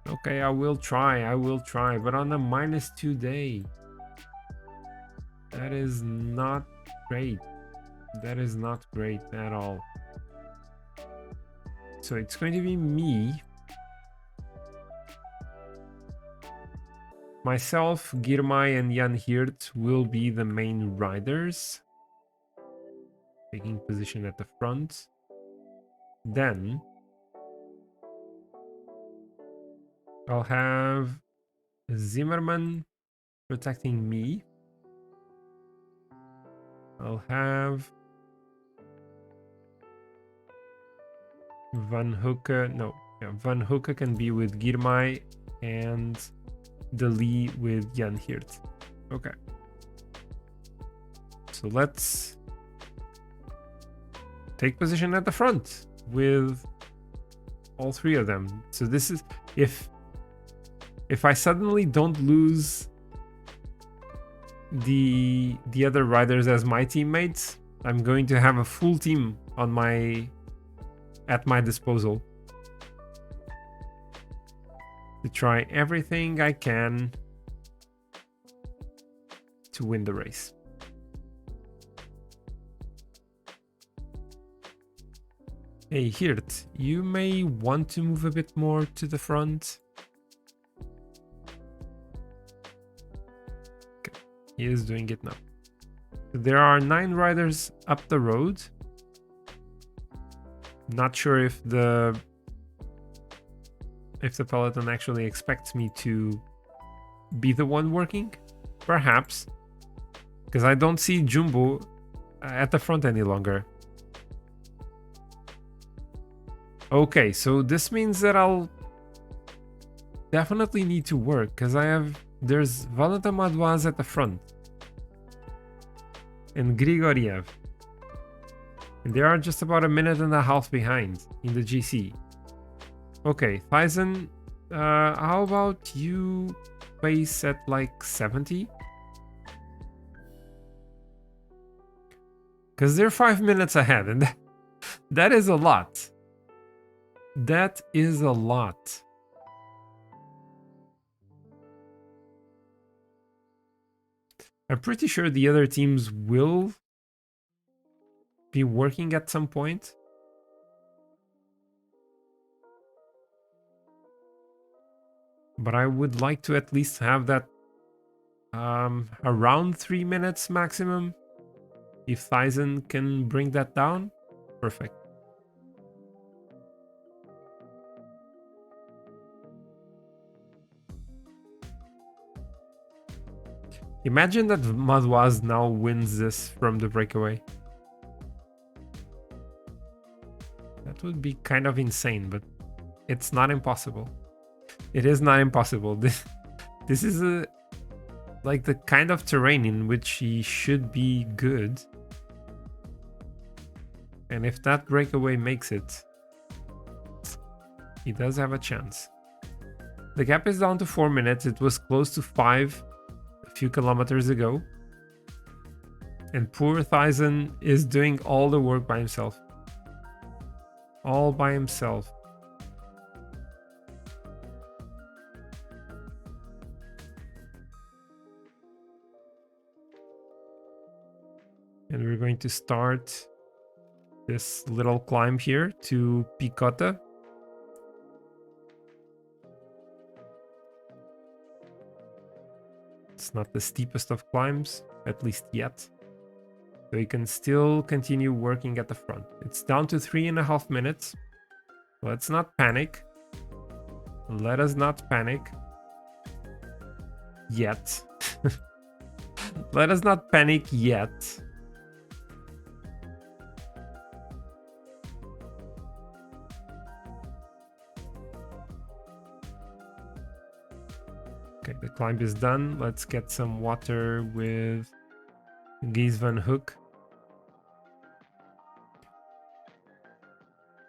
Okay, I will try, but on a -2 day. That is not great. That is not great at all. So it's going to be me, myself, Girmay, and Jan Hirt will be the main riders, taking position at the front. Then I'll have Zimmerman protecting me. I'll have Van Hoeke. No, yeah, Van Hoeke can be with Girmay and De Lee with Jan Hirt. Okay. So let's take position at the front with all three of them. So this is if I suddenly don't lose the other riders as my teammates, I'm going to have a full team at my disposal to try everything I can to win the race. Hey Hirt, you may want to move a bit more to the front. Okay, he is doing it now. There are 9 riders up the road. Not sure if the peloton actually expects me to be the one working. Perhaps, because I don't see Jumbo at the front any longer. Okay, so this means that I'll definitely need to work, because there's Valentin Madouas at the front and Grigoriev, and they are just about a minute and a half behind in the GC. Okay, Thyssen, how about you pace at like 70? Because they're 5 minutes ahead, and that is a lot. That is a lot. I'm pretty sure the other teams will be working at some point. But I would like to at least have that around 3 minutes maximum. If Thyssen can bring that down, perfect. Imagine that Madouas now wins this from the breakaway. That would be kind of insane, but it's not impossible. It is not impossible. This is like the kind of terrain in which he should be good. And if that breakaway makes it, he does have a chance. The gap is down to 4 minutes. It was close to 5 a few kilometers ago. And poor Thyssen is doing all the work by himself. All by himself. And we're going to start this little climb here to Picota. It's not the steepest of climbs, at least yet. So he can still continue working at the front. It's down to 3.5 minutes. Let's not panic. Let us not panic. Yet. Let us not panic yet. Okay, the climb is done. Let's get some water with Gies van Hoek.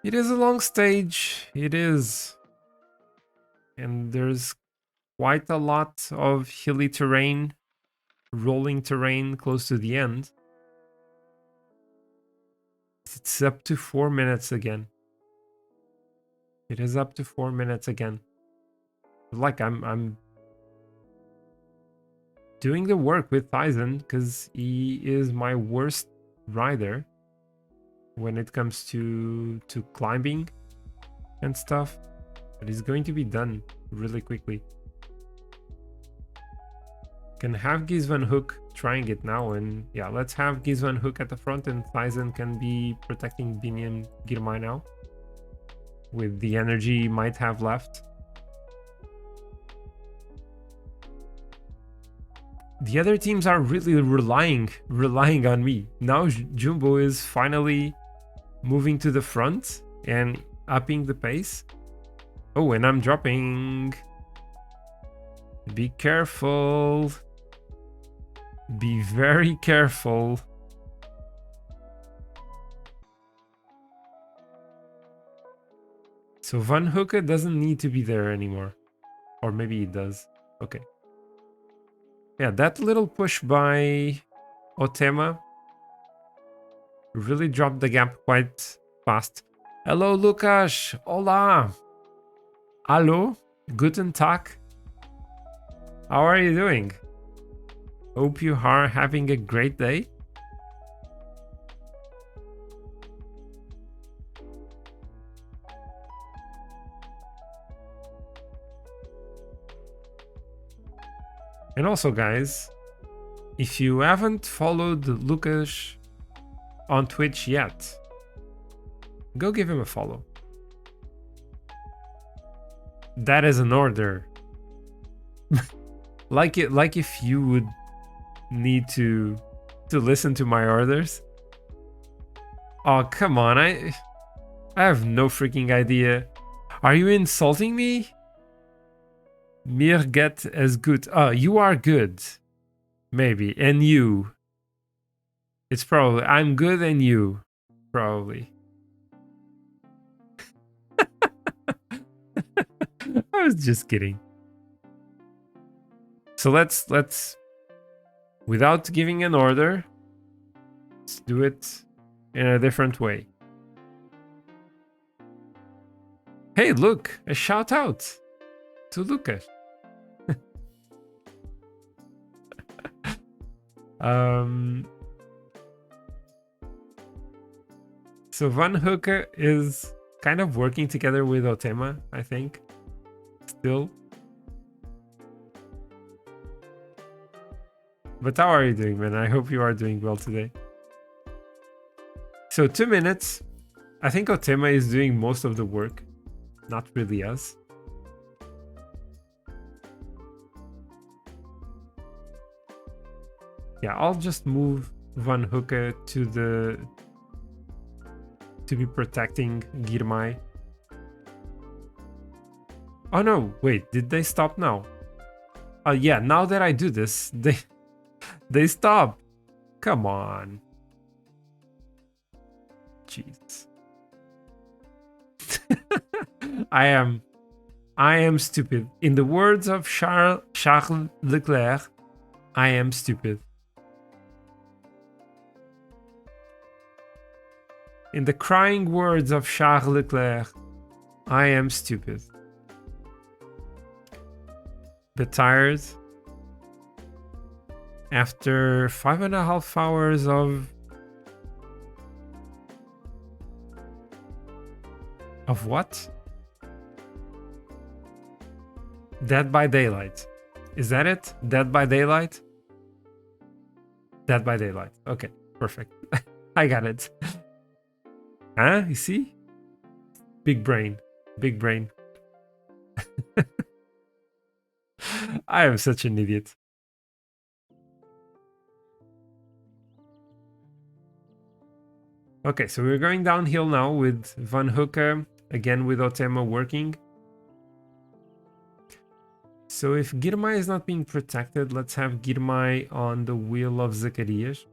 It is a long stage. It is. And there's quite a lot of hilly terrain, rolling terrain close to the end. It's up to 4 minutes again. It is up to 4 minutes again. Like I'm doing the work with Tyson because he is my worst rider when it comes to climbing and stuff. But it's going to be done really quickly. Can have Gies van Hoek trying it now, and yeah, let's have Gies van Hoek at the front, and Tyson can be protecting Biniam Girmay now with the energy he might have left. The other teams are really relying on me. Now Jumbo is finally moving to the front and upping the pace. Oh, and I'm dropping. Be careful. Be very careful. So Van Hoeke doesn't need to be there anymore. Or maybe he does. Okay. Yeah, that little push by Otema really dropped the gap quite fast. Hello, Lucas. Hola. Hallo. Guten Tag. How are you doing? Hope you are having a great day. And also, guys, if you haven't followed Lucas on Twitch yet, go give him a follow. That is an order. like if you would need to listen to my orders. Oh, come on. I have no freaking idea. Are you insulting me? Mir get as good. Oh, you are good. Maybe. And you. It's probably I'm good and you. Probably. I was just kidding. So let's without giving an order, let's do it in a different way. Hey, look, a shout out to Lucas. So Van Hoeke is kind of working together with Otema, I think. Still. But how are you doing, man? I hope you are doing well today. So 2 minutes. I think Otema is doing most of the work. Not really us. Yeah, I'll just move Van Hoeke to be protecting Girmay. Oh no, wait, did they stop now? Oh yeah, now that I do this, they stop. Come on. Jeez. I am stupid. In the words of Charles Leclerc, I am stupid. In the crying words of Charles Leclerc, I am stupid. Bit tired. After 5.5 hours of what? Dead by Daylight. Is that it? Dead by Daylight? Dead by Daylight. Okay. Perfect. I got it. Huh? You see? Big brain. Big brain. I am such an idiot. Okay, so we're going downhill now with Van Hoeke, again with Otema working. So if Girmay is not being protected, let's have Girmay on the wheel of Zacarias.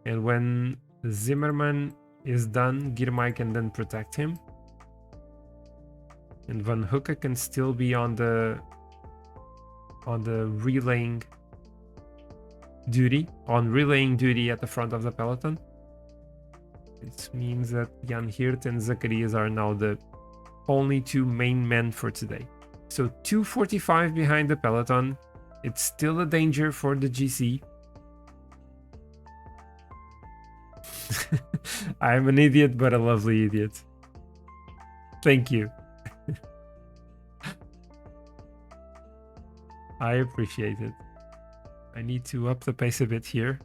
And when Zimmerman is done, Girmay can then protect him. And Van Hoeke can still be on the relaying duty, at the front of the peloton. This means that Jan Hirt and Zacarias are now the only two main men for today. So 2:45 behind the peloton. It's still a danger for the GC. I'm an idiot, but a lovely idiot. Thank you. I appreciate it. I need to up the pace a bit here.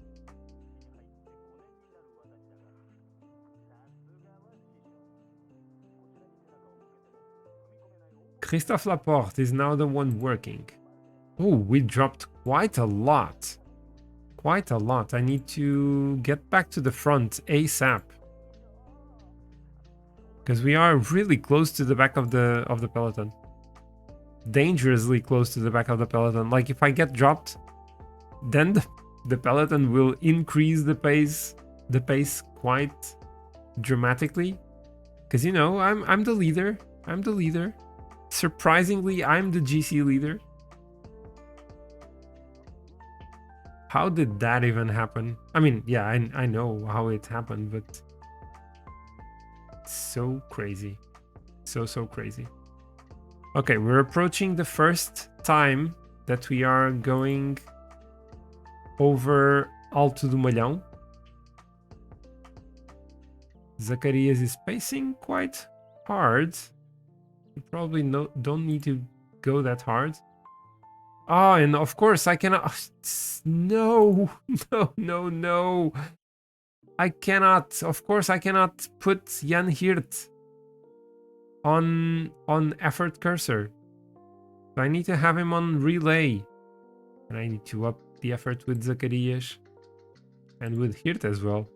Christophe Laporte is now the one working. Oh, we dropped quite a lot. Quite a lot. I need to get back to the front ASAP. Because we are really close to the back of the peloton. Dangerously close to the back of the peloton. Like if I get dropped, then the peloton will increase the pace quite dramatically. Because you know, I'm the leader. I'm the leader. Surprisingly, I'm the GC leader. How did that even happen? I mean, yeah, I know how it happened, but it's so crazy. So crazy. Okay, we're approaching the first time that we are going over Alto do Malhão. Zacarias is pacing quite hard. You probably don't need to go that hard. Oh, and of course I cannot. No. I cannot. Of course I cannot put Jan Hirt on effort cursor. So I need to have him on relay, and I need to up the effort with Zacarias and with Hirt as well.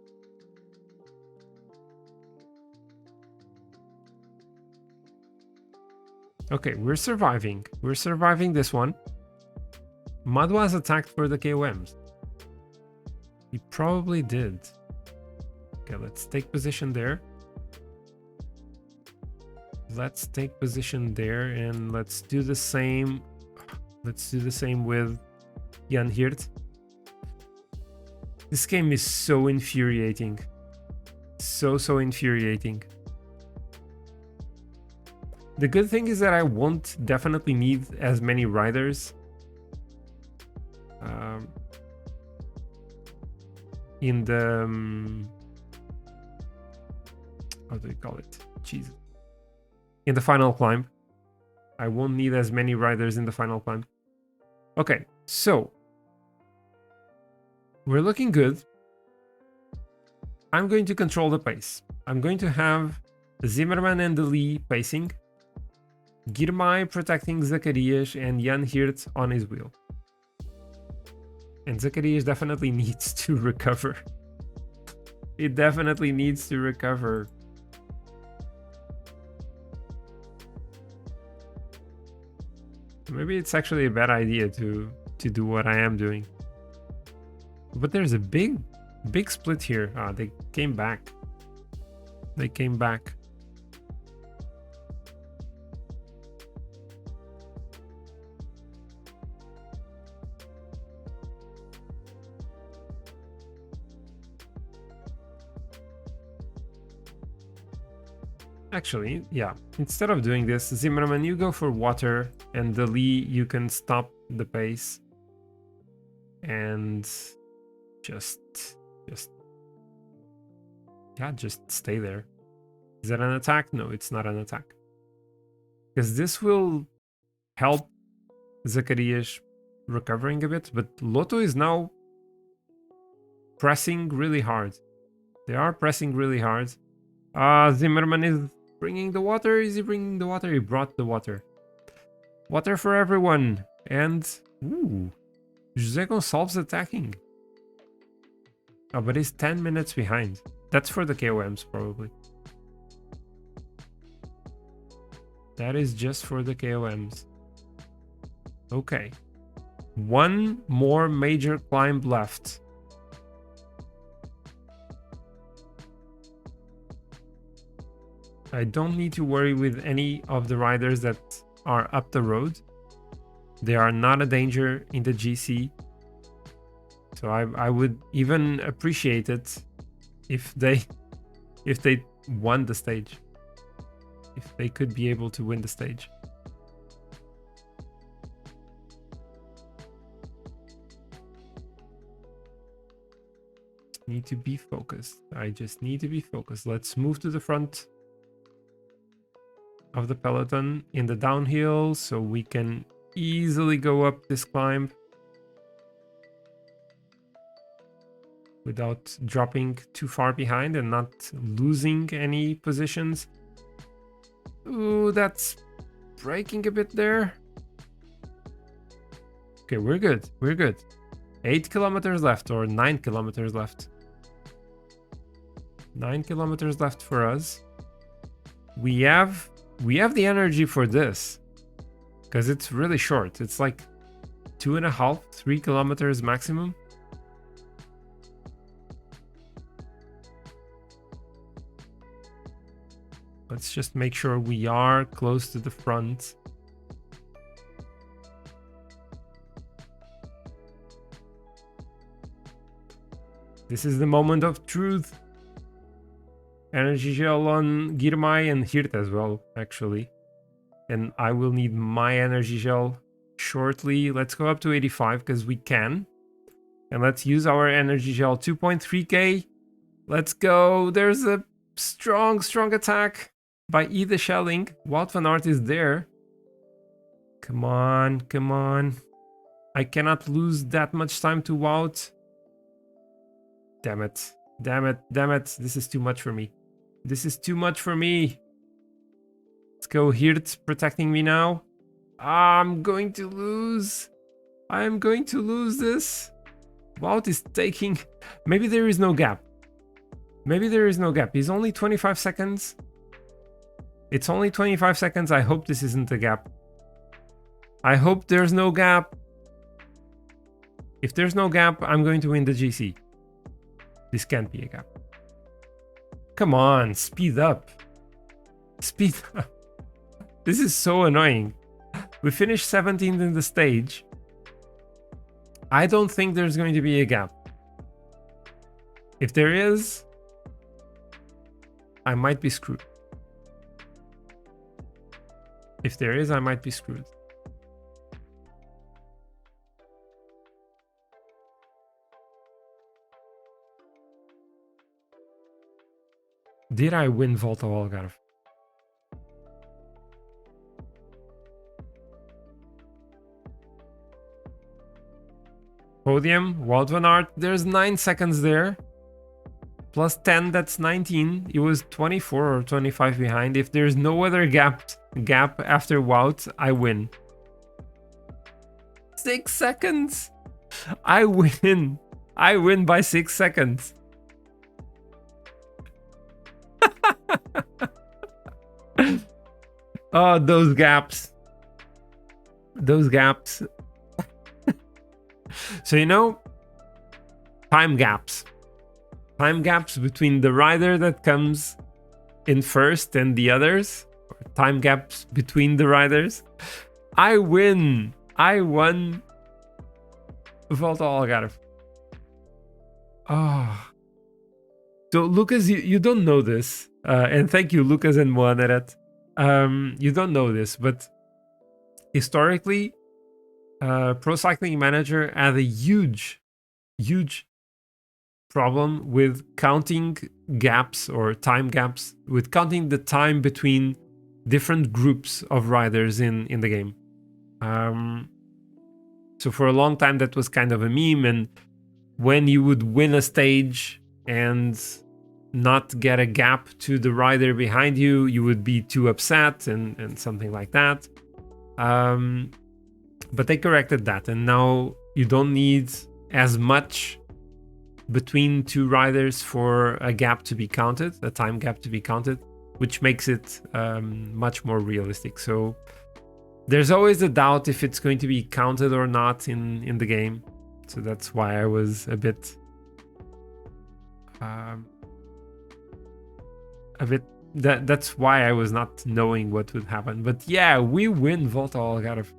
Okay, we're surviving. We're surviving this one. Madwa has attacked for the KOMs. He probably did. Okay, let's take position there. Let's take position there, and let's do the same. Let's do the same with Jan Hirt. This game is so infuriating. So infuriating. The good thing is that I won't definitely need as many riders in the how do you call it? Jesus. In the final climb. I won't need as many riders in the final climb. Okay, so we're looking good. I'm going to control the pace. I'm going to have Zimmerman and Lee pacing, Girmay protecting Zacarias, and Jan Hirt on his wheel. And Zacarias definitely needs to recover. It definitely needs to recover. Maybe it's actually a bad idea to do what I am doing. But there's a big split here. Ah, they came back. They came back. Actually, yeah, instead of doing this, Zimmerman, you go for water, and the Lee, you can stop the pace. And just stay there. Is that an attack? No, it's not an attack. Because this will help Zacarias recovering a bit, but Lotto is now pressing really hard. They are pressing really hard. Zimmerman is bringing the water. Is he bringing the water? He brought the water. Water for everyone. And, ooh, José Gonçalves attacking. Oh, but he's 10 minutes behind. That's for the KOMs, probably. That is just for the KOMs. Okay. One more major climb left. I don't need to worry with any of the riders that are up the road. They are not a danger in the GC. So I would even appreciate it if they won the stage. If they could be able to win the stage. Need to be focused. I just need to be focused. Let's move to the front of the peloton in the downhill so we can easily go up this climb without dropping too far behind and not losing any positions. Ooh, that's breaking a bit there. Okay, we're good. We're good. 8 kilometers left, or 9 kilometers left. 9 kilometers left for us. We have the energy for this because it's really short. It's like 2.5, 3 kilometers maximum. Let's just make sure we are close to the front. This is the moment of truth. Energy gel on Girmay and Hirt as well, actually. And I will need my energy gel shortly. Let's go up to 85 because we can. And let's use our energy gel. 2.3k. Let's go. There's a strong attack by Ida Schelling. Wout van Aert is there. Come on, come on. I cannot lose that much time to Wout. Damn it. Damn it. Damn it. This is too much for me. This is too much for me. Let's go. Hirt protecting me now. I'm going to lose. I'm going to lose this. Wout is taking... Maybe there is no gap. Maybe there is no gap. He's only 25 seconds. It's only 25 seconds. I hope this isn't a gap. I hope there's no gap. If there's no gap, I'm going to win the GC. This can't be a gap. Come on, speed up. Speed up. This is so annoying. We finished 17th in the stage. I don't think there's going to be a gap. If there is, I might be screwed. If there is, I might be screwed. Did I win Voldo Algarve? Podium, Wout van Aert, there's 9 seconds there. Plus 10, that's 19. He was 24 or 25 behind. If there's no other gap after Wout, I win. 6 seconds! I win! I win by 6 seconds. Oh, those gaps. Those gaps. So, you know, time gaps. Time gaps between the rider that comes in first and the others. Or time gaps between the riders. I win. I won Voldo Algarve. Oh. So, Lucas, you don't know this. And thank you, Lucas and Moaneret. You don't know this, but historically, Pro Cycling Manager had a huge problem with counting gaps or time gaps, with counting the time between different groups of riders in the game. So for a long time, that was kind of a meme, and when you would win a stage and not get a gap to the rider behind you, you would be too upset and something like that. But they corrected that, and now you don't need as much between two riders for a gap to be counted, a time gap to be counted, which makes it much more realistic. So there's always a doubt if it's going to be counted or not in the game. So that's why I was a bit that's why I was not knowing what would happen. But yeah, we win Volta Algarve.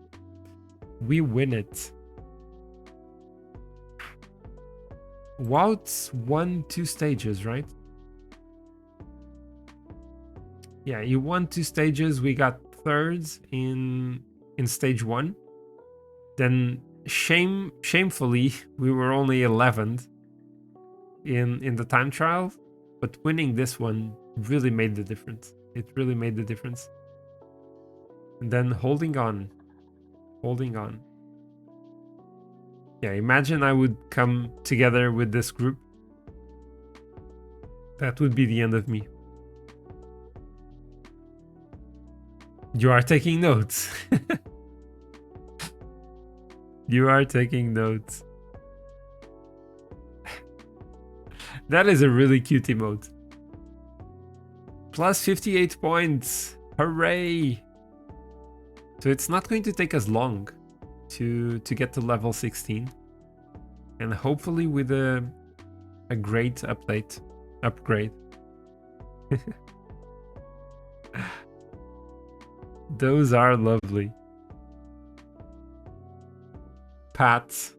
We win it. Wout's won 2 stages, right? Yeah, you won 2 stages. We got thirds in stage 1. Then shamefully, we were only 11th in the time trial, but winning this one really made the difference. It really made the difference. And then holding on. Yeah, imagine I would come together with this group. That would be the end of me. You are taking notes. You are taking notes. That is a really cute emote. Plus 58 points. Hooray! So it's not going to take us long to get to level 16. And hopefully with a great upgrade. Those are lovely. Pats.